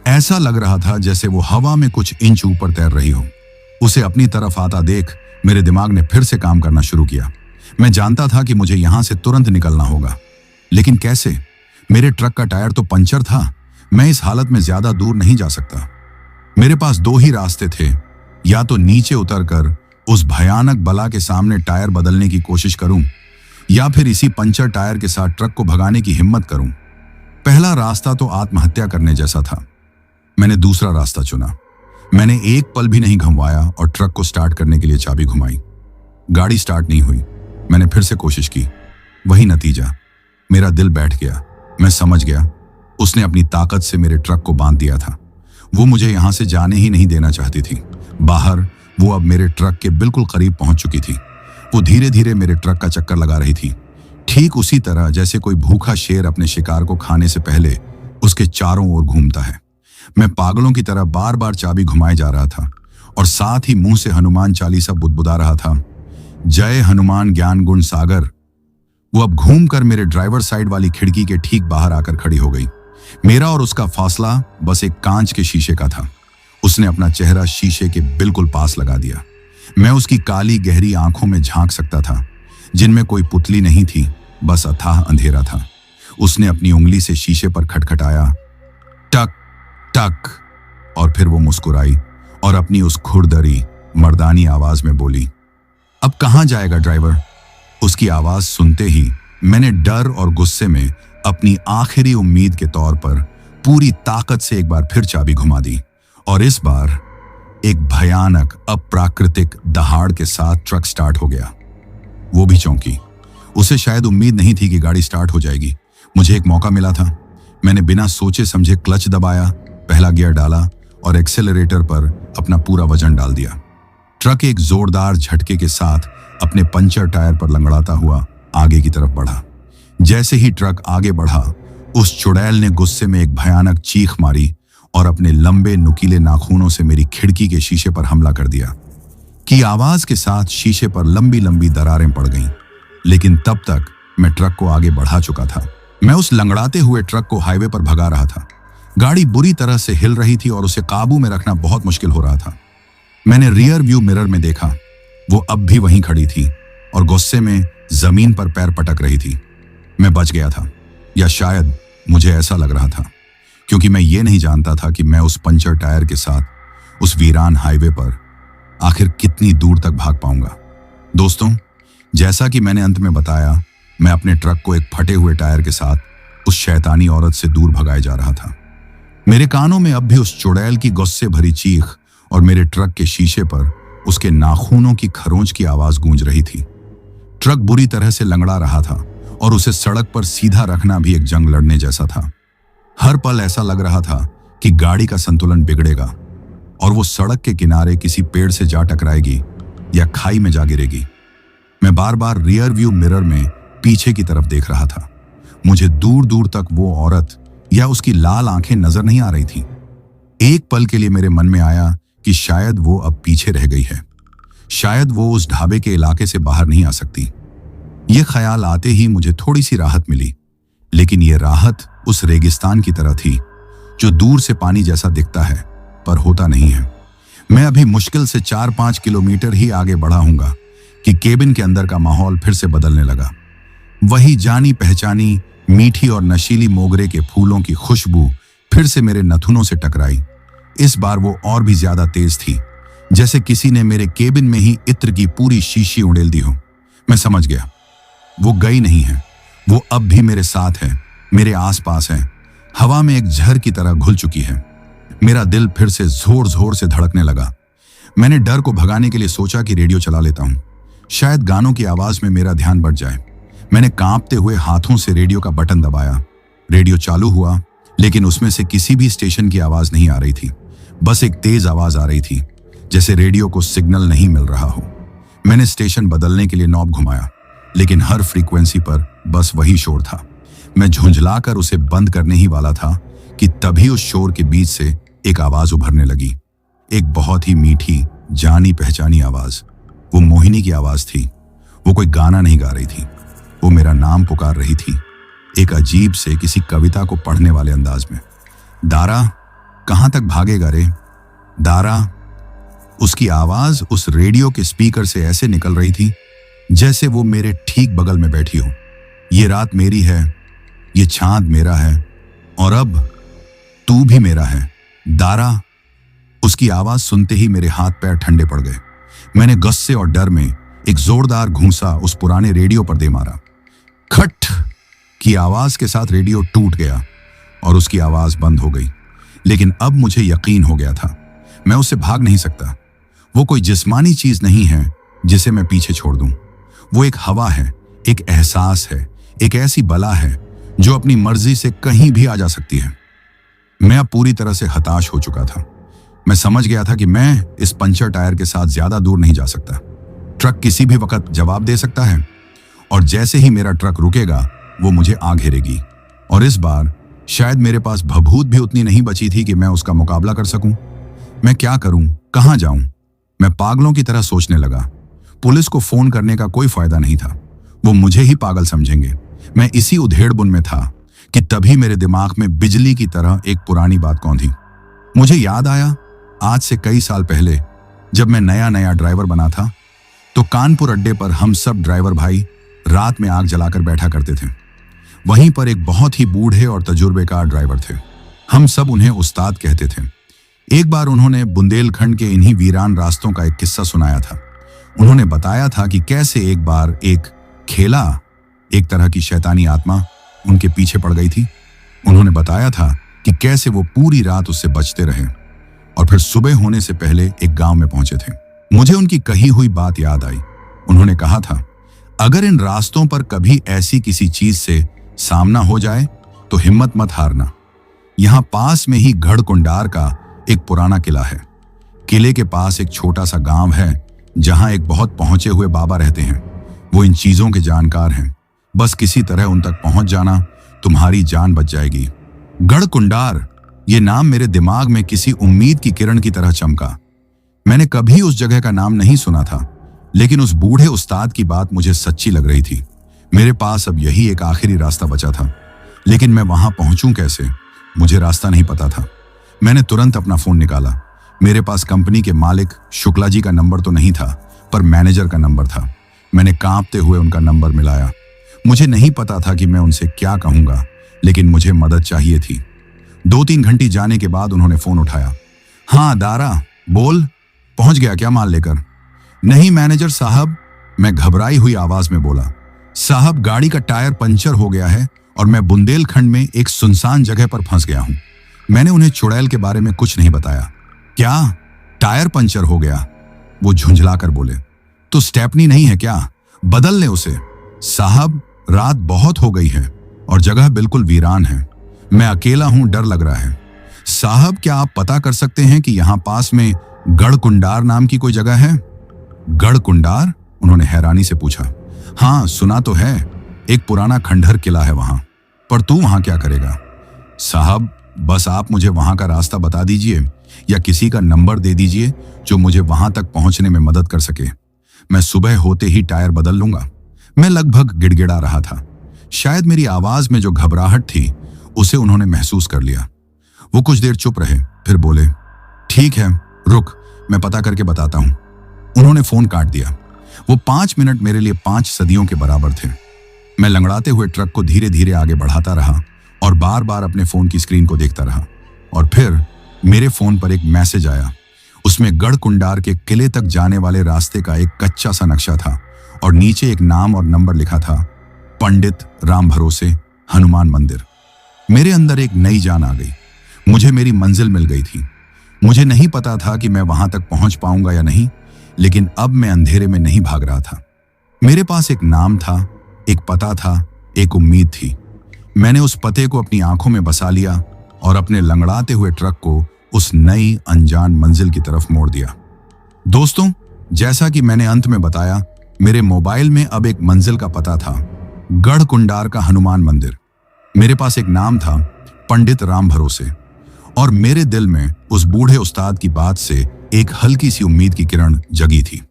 ऐसा लग रहा था जैसे वो हवा में कुछ इंच ऊपर तैर रही हो। उसे अपनी तरफ आता देख मेरे दिमाग ने फिर से काम करना शुरू किया। मैं जानता था कि मुझे यहां से तुरंत निकलना होगा, लेकिन कैसे? मेरे ट्रक का टायर तो पंचर था। मैं इस हालत में ज्यादा दूर नहीं जा सकता। मेरे पास दो ही रास्ते थे, या तो नीचे उतरकर उस भयानक बला के सामने टायर बदलने की कोशिश करूं, या फिर इसी पंचर टायर के साथ ट्रक को भगाने की हिम्मत करूं। पहला रास्ता तो आत्महत्या करने जैसा था। मैंने दूसरा रास्ता चुना। मैंने एक पल भी नहीं घुमाया और ट्रक को स्टार्ट करने के लिए चाबी घुमाई। गाड़ी स्टार्ट नहीं हुई। मैंने फिर से कोशिश की। वही नतीजा। मेरा दिल बैठ गया। मैं समझ गया, उसने अपनी ताकत से मेरे ट्रक को बांध दिया था। वो मुझे यहां से जाने ही नहीं देना चाहती थी। बाहर वो अब मेरे ट्रक के बिल्कुल करीब पहुंच चुकी थी। वो धीरे धीरे मेरे ट्रक का चक्कर लगा रही थी, ठीक उसी तरह जैसे कोई भूखा शेर अपने शिकार को खाने से पहले उसके चारों ओर घूमता है। मैं पागलों की तरह बार बार चाबी घुमाए जा रहा था और साथ ही मुंह से हनुमान चालीसा बुदबुदा रहा था, जय हनुमान ज्ञान गुण सागर। वो अब घूमकर मेरे ड्राइवर साइड वाली खिड़की के ठीक बाहर आकर खड़ी हो गई। मेरा और उसका फासला बस एक कांच के शीशे का था। उसने अपना चेहरा शीशे के बिल्कुल पास लगा दिया। मैं उसकी काली गहरी आंखों में झांक सकता था, जिनमें कोई पुतली नहीं थी, बस अथाह अंधेरा था। उसने अपनी उंगली से शीशे पर खटखटाया, टक टक, और फिर वो मुस्कुराई और अपनी उस खुरदरी मर्दानी आवाज में बोली, अब कहां जाएगा ड्राइवर। उसकी आवाज सुनते ही मैंने डर और गुस्से में अपनी आखिरी उम्मीद के तौर पर पूरी ताकत से एक बार फिर चाबी घुमा दी और इस बार एक भयानक अप्राकृतिक दहाड़ के साथ ट्रक स्टार्ट हो गया। वो भी चौंकी। उसे शायद उम्मीद नहीं थी कि गाड़ी स्टार्ट हो जाएगी। मुझे एक मौका मिला था। मैंने बिना सोचे समझे क्लच दबाया, पहला गियर डाला और एक्सेलरेटर पर अपना पूरा वजन डाल दिया। ट्रक एक जोरदार झटके के साथ अपने पंचर टायर पर लंगड़ाता हुआ आगे की तरफ बढ़ा। जैसे ही ट्रक आगे बढ़ा, उस चुड़ैल ने गुस्से में एक भयानक चीख मारी और अपने लंबे नुकीले नाखूनों से मेरी खिड़की के शीशे पर हमला कर दिया। की आवाज के साथ शीशे पर लंबी लंबी दरारें पड़ गईं, लेकिन तब तक मैं ट्रक को आगे बढ़ा चुका था। मैं उस लंगड़ाते हुए ट्रक को हाईवे पर भगा रहा था। गाड़ी बुरी तरह से हिल रही थी और उसे काबू में रखना बहुत मुश्किल हो रहा था। मैंने रियर व्यू मिरर में देखा, वो अब भी वहीं खड़ी थी और गुस्से में जमीन पर पैर पटक रही थी। मैं बच गया था, या शायद मुझे ऐसा लग रहा था, क्योंकि मैं ये नहीं जानता था कि मैं उस पंचर टायर के साथ उस वीरान हाईवे पर आखिर कितनी दूर तक भाग पाऊंगा। दोस्तों, जैसा कि मैंने अंत में बताया, मैं अपने ट्रक को एक फटे हुए टायर के साथ उस शैतानी औरत से दूर भगाए जा रहा था। मेरे कानों में अब भी उस चुड़ैल की गुस्से भरी चीख और मेरे ट्रक के शीशे पर उसके नाखूनों की खरोंच की आवाज गूंज रही थी। ट्रक बुरी तरह से लंगड़ा रहा था और उसे सड़क पर सीधा रखना भी एक जंग लड़ने जैसा था। हर पल ऐसा लग रहा था कि गाड़ी का संतुलन बिगड़ेगा और वो सड़क के किनारे किसी पेड़ से जा टकराएगी या खाई में जा गिरेगी। मैं बार बार रियर व्यू मिरर में पीछे की तरफ देख रहा था। मुझे दूर दूर तक वो औरत या उसकी लाल आंखें नजर नहीं आ रही थी। एक पल के लिए मेरे मन में आया कि शायद वो अब पीछे रह गई है, शायद वो उस ढाबे के इलाके से बाहर नहीं आ सकती। ये ख्याल आते ही मुझे थोड़ी सी राहत मिली, लेकिन ये राहत उस रेगिस्तान की तरह थी जो दूर से पानी जैसा दिखता है पर होता नहीं है। मैं अभी मुश्किल से 4-5 किलोमीटर ही आगे बढ़ा हूंगा कि केबिन के अंदर का माहौल फिर से बदलने लगा। वही जानी पहचानी मीठी और नशीली मोगरे के फूलों की खुशबू फिर से मेरे नथुनों से टकराई। इस बार वो और भी ज्यादा तेज थी, जैसे किसी ने मेरे केबिन में ही इत्र की पूरी शीशी उड़ेल दी हो। मैं समझ गया, वो गई नहीं है, वो अब भी मेरे साथ है, मेरे आसपास है, हवा में एक जहर की तरह घुल चुकी है। मेरा दिल फिर से जोर जोर से धड़कने लगा। मैंने डर को भगाने के लिए सोचा कि रेडियो चला लेता हूं, शायद गानों की आवाज में मेरा ध्यान बढ़ जाए। मैंने कांपते हुए हाथों से रेडियो का बटन दबाया। रेडियो चालू हुआ, लेकिन उसमें से किसी भी स्टेशन की आवाज नहीं आ रही थी। बस एक तेज आवाज आ रही थी, जैसे रेडियो को सिग्नल नहीं मिल रहा हो। मैंने स्टेशन बदलने के लिए नॉब घुमाया, लेकिन हर फ्रीक्वेंसी पर बस वही शोर था। मैं झुंझलाकर उसे बंद करने ही वाला था कि तभी उस शोर के बीच से एक आवाज उभरने लगी। एक बहुत ही मीठी, जानी पहचानी आवाज। वो मोहिनी की आवाज थी। वो कोई गाना नहीं गा रही थी, वो मेरा नाम पुकार रही थी, एक अजीब से किसी कविता को पढ़ने वाले अंदाज में। दारा, कहां तक भागेगा रे दारा। उसकी आवाज उस रेडियो के स्पीकर से ऐसे निकल रही थी जैसे वो मेरे ठीक बगल में बैठी हो। ये रात मेरी है, ये चांद मेरा है, और अब तू भी मेरा है दारा। उसकी आवाज सुनते ही मेरे हाथ पैर ठंडे पड़ गए। मैंने गुस्से और डर में एक जोरदार घूंसा उस पुराने रेडियो पर दे मारा। खट की आवाज के साथ रेडियो टूट गया और उसकी आवाज बंद हो गई। लेकिन अब मुझे यकीन हो गया था, मैं उससे भाग नहीं सकता। वो कोई जिस्मानी चीज नहीं है जिसे मैं पीछे छोड़ दूं। वो एक हवा है, एक एहसास है, एक ऐसी बला है जो अपनी मर्जी से कहीं भी आ जा सकती है। मैं अब पूरी तरह से हताश हो चुका था। मैं समझ गया था कि मैं इस पंचर टायर के साथ ज्यादा दूर नहीं जा सकता। ट्रक किसी भी वक्त जवाब दे सकता है और जैसे ही मेरा ट्रक रुकेगा वो मुझे आ घेरेगी। और इस बार शायद मेरे पास भभूत भी उतनी नहीं बची थी कि मैं उसका मुकाबला कर सकूं। मैं क्या करूं, कहां जाऊं? मैं पागलों की तरह सोचने लगा। पुलिस को फोन करने का कोई फायदा नहीं था, वो मुझे ही पागल समझेंगे। मैं इसी उधेड़बुन में था कि तभी मेरे दिमाग में बिजली की तरह एक पुरानी बात कौंधी। मुझे याद आया, आज से कई साल पहले जब मैं नया नया ड्राइवर बना था तो कानपुर अड्डे पर हम सब ड्राइवर भाई रात में आग जलाकर बैठा करते थे। वहीं पर एक बहुत ही बूढ़े और तजुर्बेकार ड्राइवर थे। हम सब उन्हें उस्ताद कहते थे। एक बार उन्होंने बुंदेलखंड के इन्हीं वीरान रास्तों का एक किस्सा सुनाया था। उन्होंने बताया था कि कैसे एक बार एक खेला, एक तरह की शैतानी आत्मा उनके पीछे पड़ गई थी। उन्होंने बताया था कि कैसे वो पूरी रात उससे बचते रहे और फिर सुबह होने से पहले एक गांव में पहुंचे थे। मुझे उनकी कही हुई बात याद आई। उन्होंने कहा था, अगर इन रास्तों पर कभी ऐसी किसी चीज से सामना हो जाए तो हिम्मत मत हारना। यहां पास में ही गढ़कुंडार का एक पुराना किला है। किले के पास एक छोटा सा गांव है जहां एक बहुत पहुंचे हुए बाबा रहते हैं। वो इन चीजों के जानकार हैं। बस किसी तरह उन तक पहुंच जाना, तुम्हारी जान बच जाएगी। गढ़कुंडार, ये नाम मेरे दिमाग में किसी उम्मीद की किरण की तरह चमका। मैंने कभी उस जगह का नाम नहीं सुना था, लेकिन उस बूढ़े उस्ताद की बात मुझे सच्ची लग रही थी। मेरे पास अब यही एक आखिरी रास्ता बचा था, लेकिन मैं वहां पहुंचूं कैसे? मुझे रास्ता नहीं पता था। मैंने तुरंत अपना फोन निकाला। मेरे पास कंपनी के मालिक शुक्ला जी का नंबर तो नहीं था, पर मैनेजर का नंबर था। मैंने कांपते हुए उनका नंबर मिलाया। मुझे नहीं पता था कि मैं उनसे क्या कहूंगा, लेकिन मुझे मदद चाहिए थी। 2-3 घंटे जाने के बाद उन्होंने फोन उठाया। हाँ दारा, बोल, पहुंच गया क्या माल लेकर? नहीं मैनेजर साहब, मैं घबराई हुई आवाज में बोला। साहब, गाड़ी का टायर पंचर हो गया है और मैं बुंदेलखंड में एक सुनसान जगह पर फंस गया हूं। मैंने उन्हें चुड़ैल के बारे में कुछ नहीं बताया। क्या टायर पंचर हो गया? वो झुंझलाकर बोले। तो स्टेपनी नहीं है क्या? बदल ले उसे। साहब, रात बहुत हो गई है और जगह बिल्कुल वीरान है। मैं अकेला हूं, डर लग रहा है। साहब, क्या आप पता कर सकते हैं कि यहां पास में गढ़कुंडार नाम की कोई जगह है? गढ़कुंडार? उन्होंने हैरानी से पूछा। हाँ, सुना तो है। एक पुराना खंडहर किला है वहां। पर तू वहां क्या करेगा? साहब, बस आप मुझे वहां का रास्ता बता दीजिए या किसी का नंबर दे दीजिए जो मुझे वहां तक पहुंचने में मदद कर सके। मैं सुबह होते ही टायर बदल लूंगा। मैं लगभग गिड़गिड़ा रहा था। शायद मेरी आवाज में जो घबराहट थी उसे उन्होंने महसूस कर लिया। वो कुछ देर चुप रहे, फिर बोले, ठीक है, रुक, मैं पता करके बताता हूं। उन्होंने फोन काट दिया। वो 5 मिनट मेरे लिए 5 सदियों के बराबर थे। मैं लंगड़ाते हुए ट्रक को धीरे धीरे आगे बढ़ाता रहा और बार बार अपने फोन की स्क्रीन को देखता रहा। और फिर मेरे फोन पर एक मैसेज आया। उसमें गढ़कुंडार के किले तक जाने वाले रास्ते का एक कच्चा सा नक्शा था और नीचे एक नाम और नंबर लिखा था, पंडित राम भरोसे, हनुमान मंदिर। मेरे अंदर एक नई जान आ गई। मुझे मेरी मंजिल मिल गई थी। मुझे नहीं पता था कि मैं वहां तक पहुंच पाऊंगा या नहीं, लेकिन अब मैं अंधेरे में नहीं भाग रहा था। मेरे पास एक नाम था, एक पता था, एक उम्मीद थी। मैंने उस पते को अपनी आंखों में बसा लिया और अपने लंगड़ाते हुए ट्रक को उस नई अनजान मंजिल की तरफ मोड़ दिया। दोस्तों, जैसा कि मैंने अंत में बताया, मेरे मोबाइल में अब एक मंजिल का पता था, गढ़कुंडार का हनुमान मंदिर। मेरे पास एक नाम था, पंडित राम भरोसे, और मेरे दिल में उस बूढ़े उस्ताद की बात से एक हल्की सी उम्मीद की किरण जगी थी।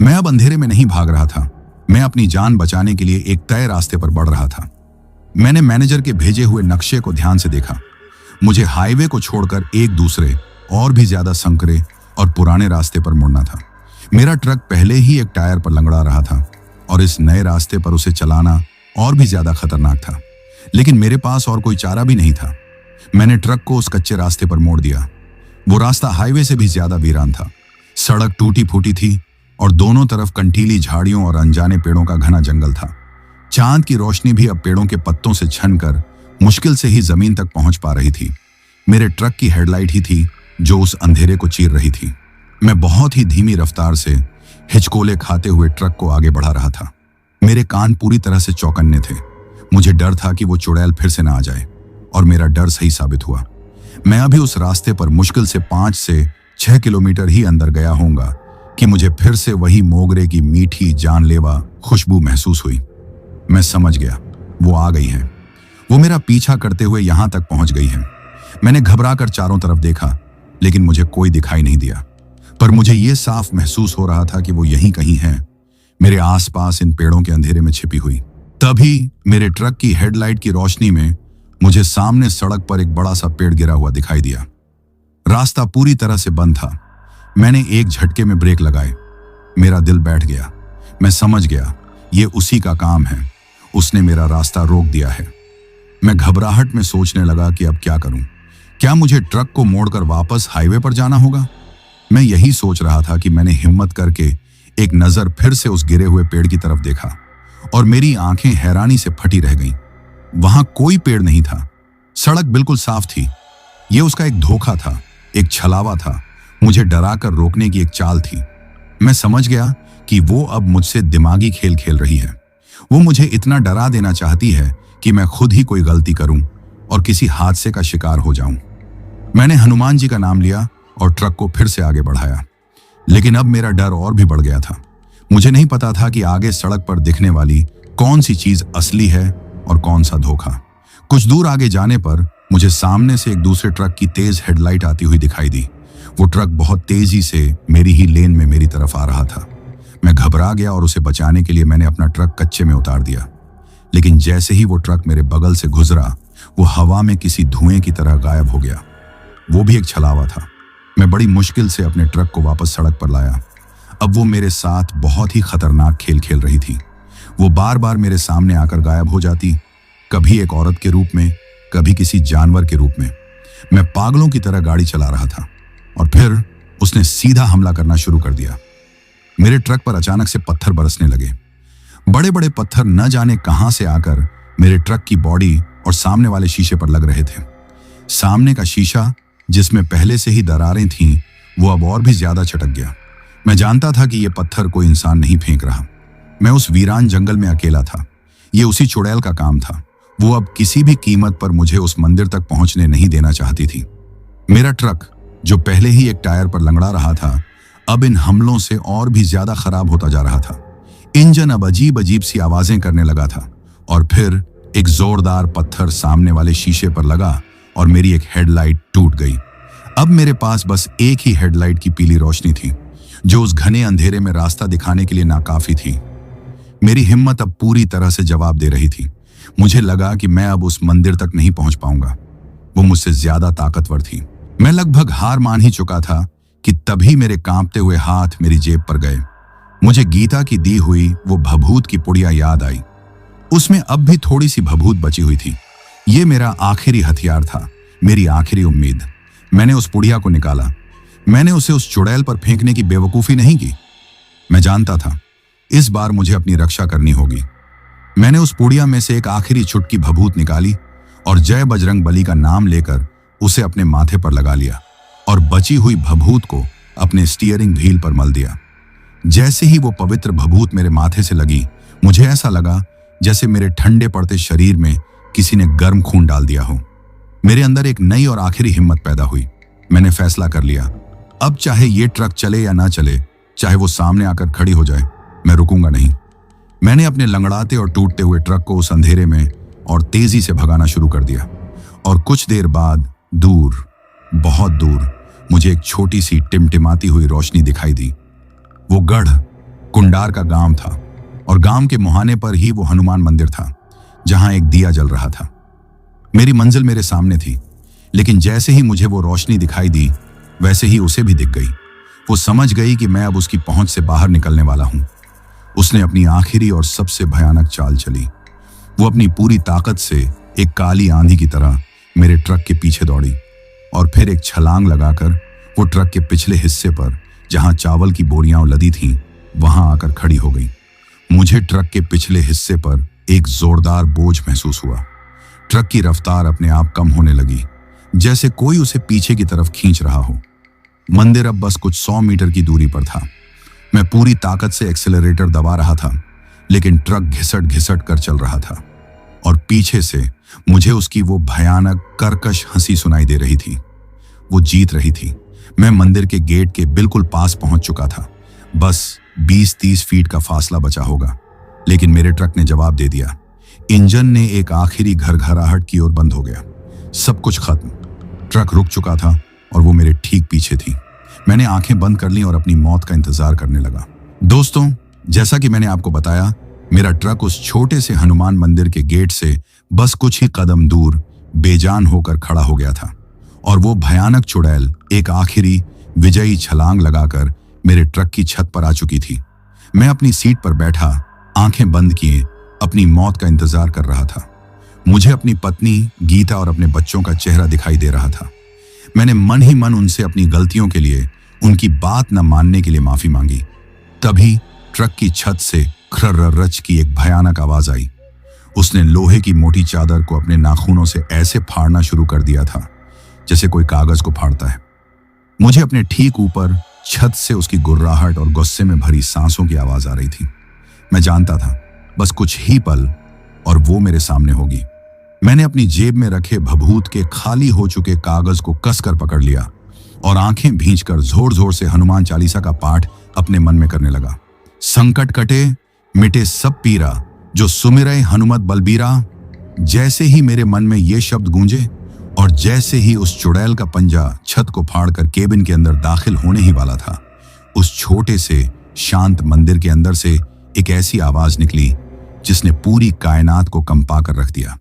मैं अब अंधेरे में नहीं भाग रहा था। मैं अपनी जान बचाने के लिए एक तय रास्ते पर बढ़ रहा था। मैंने मैनेजर के भेजे हुए नक्शे को ध्यान से देखा। मुझे हाईवे को छोड़कर एक दूसरे और भी ज्यादा संकरे और पुराने रास्ते पर मुड़ना था। मेरा ट्रक पहले ही एक टायर पर लंगड़ा रहा था और इस नए रास्ते पर उसे चलाना और भी ज्यादा खतरनाक था। लेकिन मेरे पास और कोई चारा भी नहीं था। मैंने ट्रक को उस कच्चे रास्ते पर मोड़ दिया। वो रास्ता हाईवे से भी ज्यादा वीरान था। सड़क टूटी फूटी थी और दोनों तरफ कंटीली झाड़ियों और अनजाने पेड़ों का घना जंगल था। चांद की रोशनी भी अब पेड़ों के पत्तों से छनकर मुश्किल से ही जमीन तक पहुंच पा रही थी। मेरे ट्रक की हेडलाइट ही थी जो उस अंधेरे को चीर रही थी। मैं बहुत ही धीमी रफ्तार से हिचकोले खाते हुए ट्रक को आगे बढ़ा रहा था। मेरे कान पूरी तरह से चौकन्ने थे। मुझे डर था कि वो चुड़ैल फिर से ना आ जाए, और मेरा डर सही साबित हुआ। मैं अभी उस रास्ते पर मुश्किल से 5 से 6 किलोमीटर ही अंदर गया होऊंगा कि मुझे फिर से वही मोगरे की मीठी जानलेवा खुशबू महसूस हुई। मैं समझ गया, वो आ गई है। वो मेरा पीछा करते हुए यहां तक पहुंच गई है। मैंने घबराकर चारों तरफ देखा, लेकिन मुझे कोई दिखाई नहीं दिया। पर मुझे यह साफ महसूस हो रहा था कि वो यहीं कहीं है, मेरे आसपास इन पेड़ों के अंधेरे में छिपी हुई। तभी मेरे ट्रक की हेडलाइट की रोशनी में मुझे सामने सड़क पर एक बड़ा सा पेड़ गिरा हुआ दिखाई दिया। रास्ता पूरी तरह से बंद था। मैंने एक झटके में ब्रेक लगाए। मेरा दिल बैठ गया। मैं समझ गया, ये उसी का काम है। उसने मेरा रास्ता रोक दिया है। मैं घबराहट में सोचने लगा कि अब क्या करूं। क्या मुझे ट्रक को मोड़कर वापस हाईवे पर जाना होगा? मैं यही सोच रहा था कि मैंने हिम्मत करके एक नजर फिर से उस गिरे हुए पेड़ की तरफ देखा और मेरी आंखें हैरानी से फटी रह गईं। वहां कोई पेड़ नहीं था। सड़क बिल्कुल साफ थी। यह उसका एक धोखा था, एक छलावा था, मुझे डराकर रोकने की एक चाल थी। मैं समझ गया कि वो अब मुझसे दिमागी खेल खेल रही है। वो मुझे इतना डरा देना चाहती है कि मैं खुद ही कोई गलती करूं और किसी हादसे का शिकार हो जाऊं। मैंने हनुमान जी का नाम लिया और ट्रक को फिर से आगे बढ़ाया। लेकिन अब मेरा डर और भी बढ़ गया था। मुझे नहीं पता था कि आगे सड़क पर दिखने वाली कौन सी चीज असली है और कौन सा धोखा। कुछ दूर आगे जाने पर मुझे सामने से एक दूसरे ट्रक की तेज हेडलाइट आती हुई दिखाई दी। वो ट्रक बहुत तेजी से मेरी ही लेन में मेरी तरफ आ रहा था। मैं घबरा गया और उसे बचाने के लिए मैंने अपना ट्रक कच्चे में उतार दिया। लेकिन जैसे ही वो ट्रक मेरे बगल से गुजरा, वो हवा में किसी धुएं की तरह गायब हो गया। वो भी एक छलावा था। मैं बड़ी मुश्किल से अपने ट्रक को वापस सड़क पर लाया। अब वो मेरे साथ बहुत ही खतरनाक खेल खेल रही थी। वो बार बार मेरे सामने आकर गायब हो जाती, कभी एक औरत के रूप में, कभी किसी जानवर के रूप में। मैं पागलों की तरह गाड़ी चला रहा था और फिर उसने सीधा हमला करना शुरू कर दिया। मेरे ट्रक पर अचानक से पत्थर बरसने लगे। बड़े बड़े पत्थर न जाने कहां से आकर मेरे ट्रक की बॉडी और सामने वाले शीशे पर लग रहे थे। सामने का शीशा, जिसमें पहले से ही दरारें थीं, वो अब और भी ज्यादा चटक गया। मैं जानता था कि यह पत्थर कोई इंसान नहीं फेंक रहा। मैं उस वीरान जंगल में अकेला था। ये उसी चुड़ैल का काम था। वो अब किसी भी कीमत पर मुझे उस मंदिर तक पहुंचने नहीं देना चाहती थी। मेरा ट्रक, जो पहले ही एक टायर पर लंगड़ा रहा था, अब इन हमलों से और भी ज्यादा खराब होता जा रहा था। इंजन अब अजीब अजीब सी आवाजें करने लगा था और फिर एक जोरदार पत्थर सामने वाले शीशे पर लगा और मेरी एक हेडलाइट टूट गई। अब मेरे पास बस एक ही हेडलाइट की पीली रोशनी थी, जो उस घने अंधेरे में रास्ता दिखाने के लिए नाकाफी थी। मेरी हिम्मत अब पूरी तरह से जवाब दे रही थी। मुझे लगा कि मैं अब उस मंदिर तक नहीं पहुंच पाऊंगा। वो मुझसे ज्यादा ताकतवर थी। मैं लगभग हार मान ही चुका था कि तभी मेरे कांपते हुए हाथ मेरी जेब पर गए। मुझे गीता की दी हुई वो भभूत की पुड़िया याद आई। उसमें अब भी थोड़ी सी भभूत बची हुई थी। ये मेरा आखिरी हथियार था, मेरी आखिरी उम्मीद। मैंने उस पुड़िया को निकाला। मैंने उसे उस चुड़ैल पर फेंकने की बेवकूफी नहीं की। मैं जानता था इस बार मुझे अपनी रक्षा करनी होगी। मैंने उस पुड़िया में से एक आखिरी चुटकी भभूत निकाली और जय बजरंग बली का नाम लेकर उसे अपने माथे पर लगा लिया और बची हुई भभूत को अपने स्टीयरिंग व्हील पर मल दिया। जैसे ही वो पवित्र भभूत मेरे माथे से लगी, मुझे ऐसा लगा जैसे मेरे ठंडे पड़ते शरीर में किसी ने गर्म खून डाल दिया हो। मेरे अंदर एक नई और आखिरी हिम्मत पैदा हुई। मैंने फैसला कर लिया, अब चाहे ये ट्रक चले या ना चले, चाहे वो सामने आकर खड़ी हो जाए, मैं रुकूंगा नहीं। मैंने अपने लंगड़ाते और टूटते हुए ट्रक को उस अंधेरे में और तेजी से भगाना शुरू कर दिया। और कुछ देर बाद दूर, बहुत दूर, मुझे एक छोटी सी टिमटिमाती हुई रोशनी दिखाई दी। वो गढ़ कुंडार का गांव था और गांव के मुहाने पर ही वो हनुमान मंदिर था, जहां एक दिया जल रहा था। मेरी मंजिल मेरे सामने थी, लेकिन जैसे ही मुझे वो रोशनी दिखाई दी, वैसे ही उसे भी दिख गई। वो समझ गई कि मैं अब उसकी पहुंच से बाहर निकलने वाला हूं। उसने अपनी आखिरी और सबसे भयानक चाल चली। वो अपनी पूरी ताकत से एक काली आंधी की तरह मेरे ट्रक के पीछे दौड़ी और फिर एक छलांग लगाकर वो ट्रक के पिछले हिस्से पर, जहां चावल की बोरियां लदी थीं, वहां आकर खड़ी हो गई। मुझे ट्रक के पिछले हिस्से पर एक जोरदार बोझ महसूस हुआ। ट्रक की रफ्तार अपने आप कम होने लगी, जैसे कोई उसे पीछे की तरफ खींच रहा हो। मंदिर अब बस कुछ 100 मीटर की दूरी पर था। मैं पूरी ताकत से एक्सेलरेटर दबा रहा था, लेकिन ट्रक घिसट घिसट कर चल रहा था और पीछे से मुझे उसकी वो भयानक कर्कश हंसी सुनाई दे रही थी। वो जीत रही थी। मैं मंदिर के गेट के बिल्कुल पास पहुंच चुका था। बस 20-30 फीट का फासला बचा होगा, लेकिन मेरे ट्रक ने जवाब दे दिया। इंजन ने एक आखिरी घरघराहट की ओर बंद हो गया। सब कुछ खत्म। ट्रक रुक चुका था और वो मेरे ठीक पीछे थी। मैंने आंखें बंद कर ली और अपनी मौत का इंतजार करने लगा। दोस्तों, जैसा कि मैंने आपको बताया, मेरा ट्रक उस छोटे से हनुमान मंदिर के गेट से बस कुछ ही कदम दूर बेजान होकर खड़ा हो गया था और वो भयानक चुड़ैल एक आखिरी विजयी छलांग लगाकर मेरे ट्रक की छत पर आ चुकी थी। मैं अपनी सीट पर बैठा, आंखें बंद किए अपनी मौत का इंतजार कर रहा था। मुझे अपनी पत्नी गीता और अपने बच्चों का चेहरा दिखाई दे रहा था। मैंने मन ही मन उनसे अपनी गलतियों के लिए, उनकी बात न मानने के लिए माफी मांगी। तभी ट्रक की छत से खर्रच की एक भयानक आवाज आई। उसने लोहे की मोटी चादर को अपने नाखूनों से ऐसे फाड़ना शुरू कर दिया था जैसे कोई कागज को फाड़ता है। मुझे अपने ठीक ऊपर छत से उसकी गुर्राहट और गुस्से में भरी सांसों की आवाज आ रही थी। मैं जानता था बस कुछ ही पल और वो मेरे सामने होगी। मैंने अपनी जेब में रखे भभूत के खाली हो चुके कागज को कसकर पकड़ लिया और आंखें भींचकर जोर जोर से हनुमान चालीसा का पाठ अपने मन में करने लगा। संकट कटे मिटे सब पीरा, जो सुमिरै हनुमत बलबीरा। जैसे ही मेरे मन में ये शब्द गूंजे और जैसे ही उस चुड़ैल का पंजा छत को फाड़कर केबिन के अंदर दाखिल होने ही वाला था, उस छोटे से शांत मंदिर के अंदर से एक ऐसी आवाज निकली जिसने पूरी कायनात को कंपा कर रख दिया।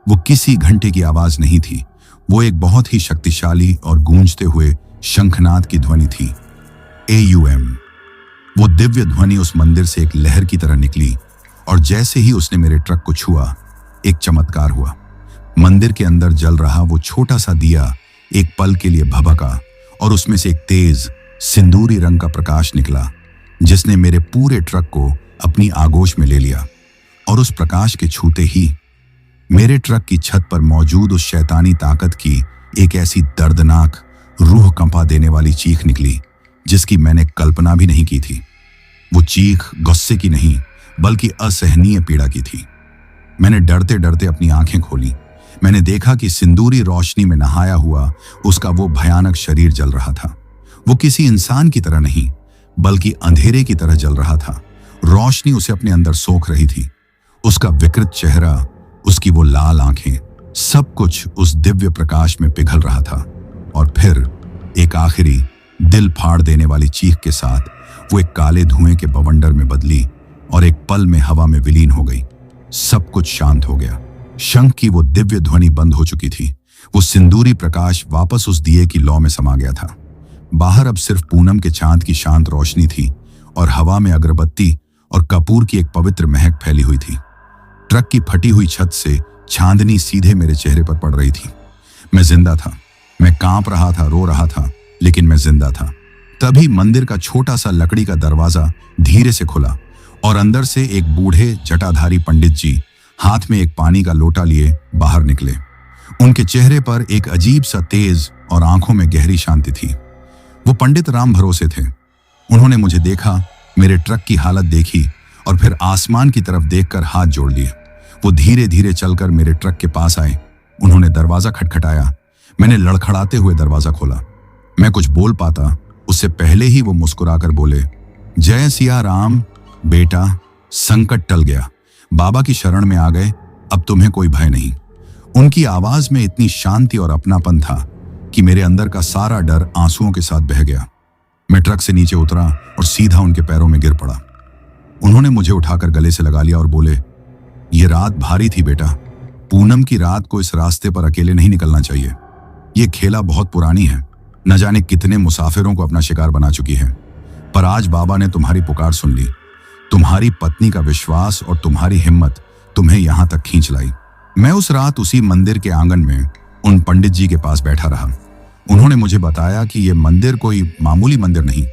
वो किसी घंटे की आवाज नहीं थी, वो एक बहुत ही शक्तिशाली और गूंजते हुए शंखनाद की ध्वनि थी। AUM। वो दिव्य ध्वनि उस मंदिर से एक लहर की तरह निकली और जैसे ही उसने मेरे ट्रक को छुआ, एक चमत्कार हुआ। मंदिर के अंदर जल रहा वो छोटा सा दिया एक पल के लिए भभका और उसमें से एक तेज सिंदूरी रंग का प्रकाश निकला जिसने मेरे पूरे ट्रक को अपनी आगोश में ले लिया। और उस प्रकाश के छूते ही मेरे ट्रक की छत पर मौजूद उस शैतानी ताकत की एक ऐसी दर्दनाक, रूह कंपा देने वाली चीख निकली जिसकी मैंने कल्पना भी नहीं की थी। वो चीख गुस्से की नहीं बल्कि असहनीय पीड़ा की थी। मैंने डरते डरते अपनी आंखें खोली। मैंने देखा कि सिंदूरी रोशनी में नहाया हुआ उसका वो भयानक शरीर जल रहा था। वो किसी इंसान की तरह नहीं बल्कि अंधेरे की तरह जल रहा था। रोशनी उसे अपने अंदर सोख रही थी। उसका विकृत चेहरा, उसकी वो लाल आंखें, सब कुछ उस दिव्य प्रकाश में पिघल रहा था। और फिर एक आखिरी दिल फाड़ देने वाली चीख के साथ वो एक काले धुएं के बवंडर में बदली और एक पल में हवा में विलीन हो गई। सब कुछ शांत हो गया। शंख की वो दिव्य ध्वनि बंद हो चुकी थी। वो सिंदूरी प्रकाश वापस उस दिए की लौ में समा गया था। बाहर अब सिर्फ पूनम के चांद की शांत रोशनी थी और हवा में अगरबत्ती और कपूर की एक पवित्र महक फैली हुई थी। ट्रक की फटी हुई छत से चांदनी सीधे मेरे चेहरे पर पड़ रही थी। मैं जिंदा था। मैं कांप रहा था, रो रहा था, लेकिन मैं जिंदा था। तभी मंदिर का छोटा सा लकड़ी का दरवाजा धीरे से खुला और अंदर से एक बूढ़े जटाधारी पंडित जी हाथ में एक पानी का लोटा लिए बाहर निकले। उनके चेहरे पर एक अजीब सा तेज और आंखों में गहरी शांति थी। वो पंडित राम भरोसे थे। उन्होंने मुझे देखा, मेरे ट्रक की हालत देखी और फिर आसमान की तरफ देखकर हाथ जोड़ लिए। वो धीरे धीरे चलकर मेरे ट्रक के पास आए। उन्होंने दरवाजा खटखटाया। मैंने लड़खड़ाते हुए दरवाजा खोला। मैं कुछ बोल पाता उससे पहले ही वो मुस्कुराकर बोले, जय सिया राम बेटा, संकट टल गया, बाबा की शरण में आ गए, अब तुम्हें कोई भय नहीं। उनकी आवाज में इतनी शांति और अपनापन था कि मेरे अंदर का सारा डर आंसुओं के साथ बह गया। मैं ट्रक से नीचे उतरा और सीधा उनके पैरों में गिर पड़ा। उन्होंने मुझे उठाकर गले से लगा लिया और बोले, ये रात भारी थी बेटा, पूनम की रात को इस रास्ते पर अकेले नहीं निकलना चाहिए। ये खेला बहुत पुरानी है, न जाने कितने मुसाफिरों को अपना शिकार बना चुकी है, पर आज बाबा ने तुम्हारी पुकार सुन ली। तुम्हारी पत्नी का विश्वास और तुम्हारी हिम्मत तुम्हें यहां तक खींच लाई। मैं उस रात उसी मंदिर के आंगन में उन पंडित जी के पास बैठा रहा। उन्होंने मुझे बताया कि यह मंदिर कोई मामूली मंदिर नहीं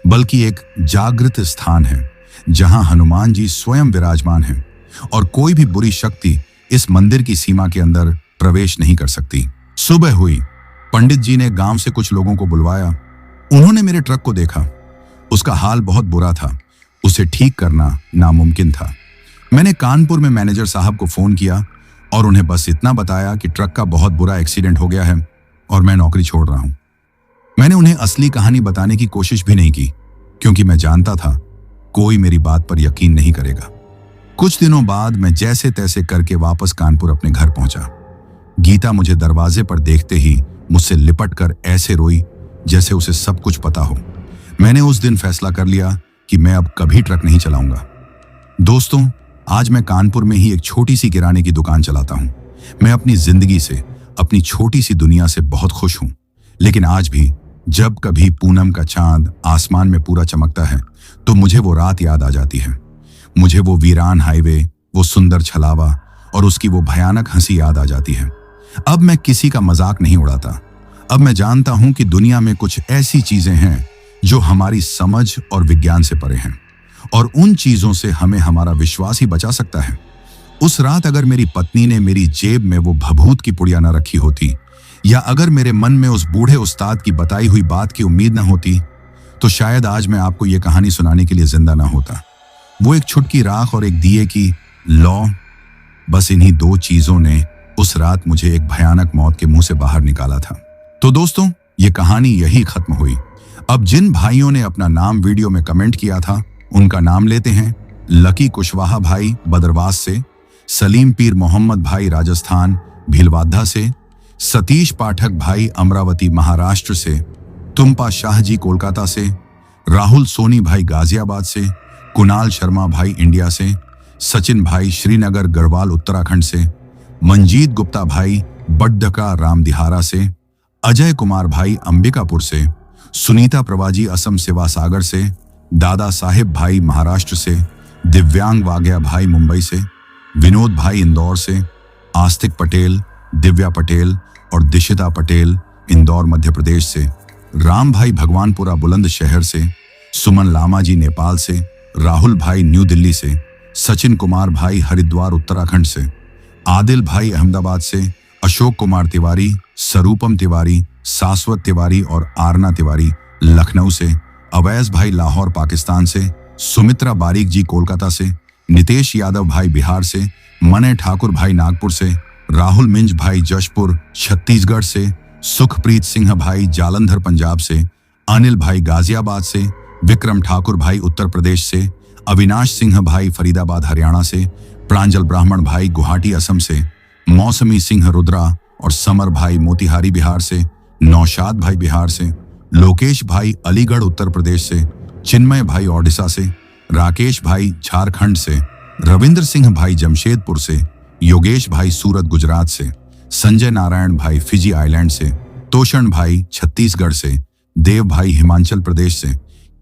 बल्कि एक जागृत स्थान है जहां हनुमान जी स्वयं विराजमान हैं और कोई भी बुरी शक्ति इस मंदिर की सीमा के अंदर प्रवेश नहीं कर सकती। सुबह हुई। पंडित जी ने गांव से कुछ लोगों को बुलवाया। उन्होंने मेरे ट्रक को देखा। उसका हाल बहुत बुरा था। उसे ठीक करना नामुमकिन था। मैंने कानपुर में मैनेजर साहब को फोन किया और उन्हें बस इतना बताया कि ट्रक का बहुत बुरा एक्सीडेंट हो गया है और मैं नौकरी छोड़ रहा हूं। मैंने उन्हें असली कहानी बताने की कोशिश भी नहीं की। क्योंकि मैं जानता था कोई मेरी बात पर यकीन नहीं करेगा। कुछ दिनों बाद मैं जैसे तैसे करके वापस कानपुर अपने घर पहुंचा। गीता मुझे दरवाजे पर देखते ही मुझसे लिपट कर ऐसे रोई जैसे उसे सब कुछ पता हो। मैंने उस दिन फैसला कर लिया कि मैं अब कभी ट्रक नहीं चलाऊंगा। दोस्तों, आज मैं कानपुर में ही एक छोटी सी किराने की दुकान चलाता हूं। मैं अपनी जिंदगी से, अपनी छोटी सी दुनिया से बहुत खुश हूं। लेकिन आज भी जब कभी पूनम का चांद आसमान में पूरा चमकता है तो मुझे वो रात याद आ जाती है। मुझे वो वीरान हाईवे, वो सुंदर छलावा और उसकी वो भयानक हंसी याद आ जाती है। अब मैं किसी का मजाक नहीं उड़ाता। अब मैं जानता हूं कि दुनिया में कुछ ऐसी चीजें हैं जो हमारी समझ और विज्ञान से परे हैं, और उन चीजों से हमें हमारा विश्वास ही बचा सकता है। उस रात अगर मेरी पत्नी ने मेरी जेब में वो भभूत की पुड़िया न रखी होती, या अगर मेरे मन में उस बूढ़े उस्ताद की बताई हुई बात की उम्मीद न होती, तो शायद आज मैं आपको ये कहानी सुनाने के लिए जिंदा ना होता। वो एक छुटकी राख और एक दिए की लौ, बस इन्हीं दो चीजों ने उस रात मुझे एक भयानक मौत के मुंह से बाहर निकाला था। तो दोस्तों, ये कहानी यही खत्म हुई। अब जिन भाइयों ने अपना नाम वीडियो में कमेंट किया था, उनका नाम लेते हैं। लकी कुशवाहा भाई बदरवास से, सलीम पीर मोहम्मद भाई राजस्थान भीलवाड़ा से, सतीश पाठक भाई अमरावती महाराष्ट्र से, तुम्पा शाह जी कोलकाता से, राहुल सोनी भाई गाजियाबाद से, कुणाल शर्मा भाई इंडिया से, सचिन भाई श्रीनगर गढ़वाल उत्तराखंड से, मंजीत गुप्ता भाई बड्डका रामदिहारा से, अजय कुमार भाई अंबिकापुर से, सुनीता प्रवाजी असम सेवा सागर से, दादा साहेब भाई महाराष्ट्र से, दिव्यांग वाग्या भाई मुंबई से, विनोद भाई इंदौर से, आस्तिक पटेल, दिव्या पटेल और दिशिता पटेल इंदौर मध्य प्रदेश से, राम भाई भगवानपुरा बुलंदशहर से, सुमन लामा जी नेपाल से, राहुल भाई न्यू दिल्ली से, सचिन कुमार भाई हरिद्वार उत्तराखंड से, आदिल भाई अहमदाबाद से, अशोक कुमार तिवारी, सरूपम तिवारी, शाश्वत तिवारी और आरना तिवारी लखनऊ से, अवैस भाई लाहौर पाकिस्तान से, सुमित्रा बारीक जी कोलकाता से, नितेश यादव भाई बिहार से, मने ठाकुर भाई नागपुर से, राहुल मिंज भाई जशपुर छत्तीसगढ़ से, सुखप्रीत सिंह भाई जालंधर पंजाब से, अनिल भाई गाजियाबाद से, विक्रम ठाकुर भाई उत्तर प्रदेश से, अविनाश सिंह भाई फरीदाबाद हरियाणा से, प्रांजल ब्राह्मण भाई गुवाहाटी असम से, मौसमी सिंह रुद्रा और समर भाई मोतिहारी बिहार से, नौशाद भाई बिहार से, लोकेश भाई अलीगढ़ उत्तर प्रदेश से, चिन्मय भाई ओडिशा से, राकेश भाई झारखंड से, रविंद्र सिंह भाई जमशेदपुर से, योगेश भाई सूरत गुजरात से, संजय नारायण भाई फिजी आइलैंड से, तोषण भाई छत्तीसगढ़ से, देव भाई हिमाचल प्रदेश से,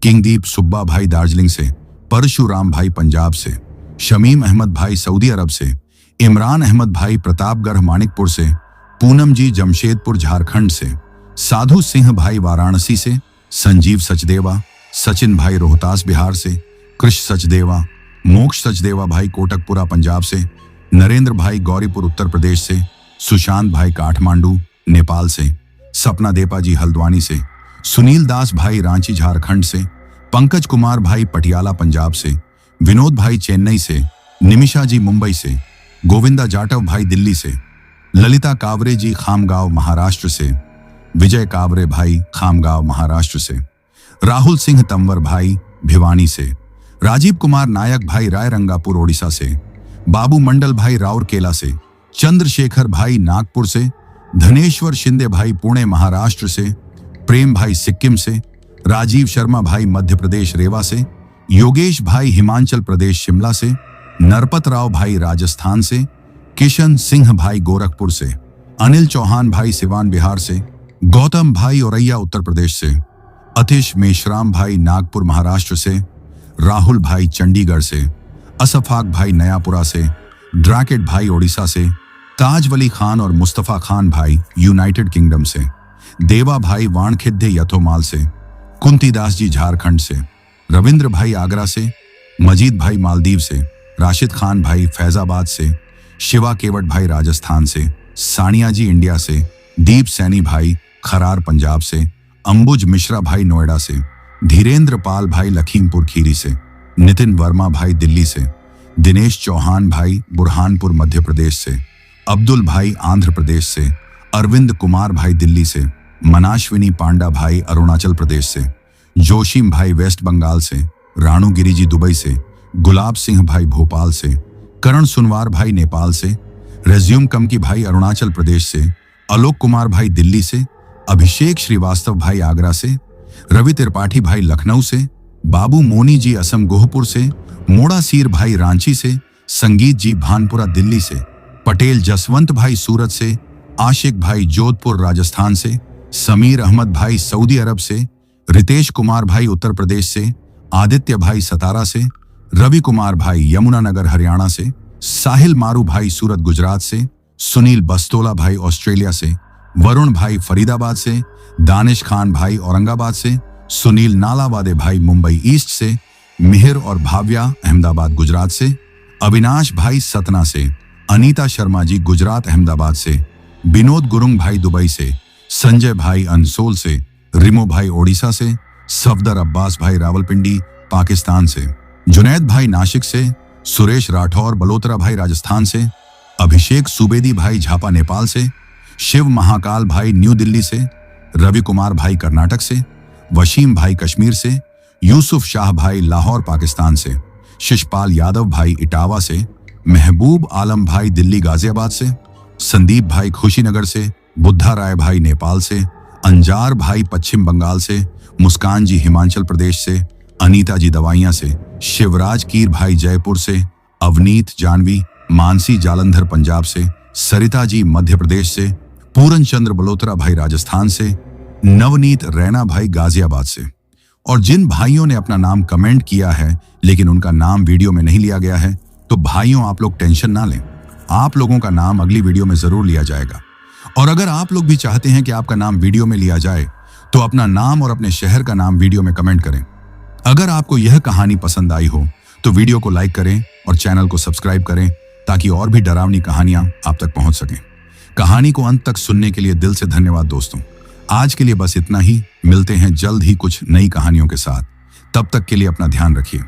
किंगदीप सुब्बा भाई दार्जिलिंग से, परशुराम भाई पंजाब से, शमीम अहमद भाई सऊदी अरब से, इमरान अहमद भाई प्रतापगढ़ मानिकपुर से, पूनम जी जमशेदपुर झारखंड से, साधु सिंह भाई वाराणसी से, संजीव सचदेवा, सचिन भाई रोहतास बिहार से, कृष सचदेवा, मोक्ष सचदेवा भाई कोटकपुरा पंजाब से, नरेंद्र भाई गौरीपुर उत्तर प्रदेश से, सुशांत भाई काठमांडू नेपाल से, सपना देपा जी हल्द्वानी से, सुनील दास भाई रांची झारखंड से, पंकज कुमार भाई पटियाला पंजाब से, विनोद भाई चेन्नई से, निमिषा जी मुंबई से, गोविंदा जाटव भाई दिल्ली से, ललिता कावरे जी खामगांव महाराष्ट्र से, विजय कावरे भाई खामगांव महाराष्ट्र से, राहुल सिंह तंवर भाई भिवानी से, राजीव कुमार नायक भाई रायरंगापुर ओडिशा से, बाबू मंडल भाई राउरकेला से, चंद्रशेखर भाई नागपुर से, धनेश्वर शिंदे भाई पुणे महाराष्ट्र से, प्रेम भाई सिक्किम से, राजीव शर्मा भाई मध्य प्रदेश रेवा से, योगेश भाई हिमाचल प्रदेश शिमला से, नरपत राव भाई राजस्थान से, किशन सिंह भाई गोरखपुर से, अनिल चौहान भाई सिवान बिहार से, गौतम भाई औरैया उत्तर प्रदेश से, अतिश मेश्राम भाई नागपुर महाराष्ट्र से, राहुल भाई चंडीगढ़ से, असफाक भाई नयापुरा से, ड्राकेट भाई ओडिशा से, ताज वली खान और मुस्तफा खान भाई यूनाइटेड किंगडम से, देवा भाई वाणखिद्दे यथोमाल से, कुंती दास जी झारखंड से, रविंद्र भाई आगरा से, मजीद भाई मालदीव से, राशिद खान भाई फैजाबाद से, शिवा केवट भाई राजस्थान से, सानिया जी इंडिया से, दीप सैनी भाई खरार पंजाब से, अंबुज मिश्रा भाई नोएडा से, धीरेन्द्र पाल भाई लखीमपुर खीरी से, नितिन वर्मा भाई दिल्ली से, दिनेश चौहान भाई बुरहानपुर मध्य प्रदेश से, अब्दुल भाई आंध्र प्रदेश से, अरविंद कुमार भाई दिल्ली से, मनाश्विनी पांडा भाई अरुणाचल प्रदेश से, जोशीम भाई वेस्ट बंगाल से, राणू गिरी जी दुबई से, गुलाब सिंह भाई भोपाल से, करण सुनवार भाई नेपाल से, रेज्यूम कमकी भाई अरुणाचल प्रदेश से, आलोक कुमार भाई दिल्ली से, अभिषेक श्रीवास्तव भाई आगरा से, रवि त्रिपाठी भाई लखनऊ से, बाबू मोनी जी असम गोहपुर से, मोड़ा सीर भाई रांची से, संगीत जी भानपुरा दिल्ली से, पटेल जसवंत भाई सूरत से, आशिक भाई जोधपुर राजस्थान से, समीर अहमद भाई सऊदी अरब से, रितेश कुमार भाई उत्तर प्रदेश से, आदित्य भाई सतारा से, रवि कुमार भाई यमुनानगर हरियाणा से, साहिल मारू भाई सूरत गुजरात से, सुनील बस्तोला भाई ऑस्ट्रेलिया से, वरुण भाई फरीदाबाद से, दानिश खान भाई औरंगाबाद से, सुनील नालावादे भाई मुंबई ईस्ट से, मिहिर और भाव्या अहमदाबाद गुजरात से, अविनाश भाई सतना से, अनीता शर्मा जी गुजरात अहमदाबाद से, विनोद गुरुंग भाई दुबई से, संजय भाई अंसोल से, रिमो भाई ओडिशा से, सफदर अब्बास भाई रावलपिंडी पाकिस्तान से, जुनैद भाई नासिक से, सुरेश राठौर बलोत्रा भाई राजस्थान से, अभिषेक सुबेदी भाई झापा नेपाल से, शिव महाकाल भाई न्यू दिल्ली से, रवि कुमार भाई कर्नाटक से, वशीम भाई कश्मीर से, यूसुफ शाह भाई लाहौर पाकिस्तान से, शिशपाल यादव भाई इटावा से, महबूब आलम भाई दिल्ली गाजियाबाद से, संदीप भाई खुशीनगर से, बुद्धा राय भाई नेपाल से, अंजार भाई पश्चिम बंगाल से, मुस्कान जी हिमाचल प्रदेश से, अनीता जी दवाइयां से, शिवराज कीर भाई जयपुर से, अवनीत जानवी मानसी जालंधर पंजाब से, सरिता जी मध्य प्रदेश से, पूरन चंद्र बलोत्रा भाई राजस्थान से, नवनीत रैना भाई गाजियाबाद से। और जिन भाइयों ने अपना नाम कमेंट किया है लेकिन उनका नाम वीडियो में नहीं लिया गया है, तो भाइयों आप लोग टेंशन ना लें, आप लोगों का नाम अगली वीडियो में जरूर लिया जाएगा। और अगर आप लोग भी चाहते हैं कि आपका नाम वीडियो में लिया जाए तो अपना नाम और अपने शहर का नाम वीडियो में कमेंट करें। अगर आपको यह कहानी पसंद आई हो तो वीडियो को लाइक करें और चैनल को सब्सक्राइब करें ताकि और भी डरावनी कहानियां आप तक पहुंच सकें। कहानी को अंत तक सुनने के लिए दिल से धन्यवाद दोस्तों। आज के लिए बस इतना ही, मिलते हैं जल्द ही कुछ नई कहानियों के साथ। तब तक के लिए अपना ध्यान रखिए।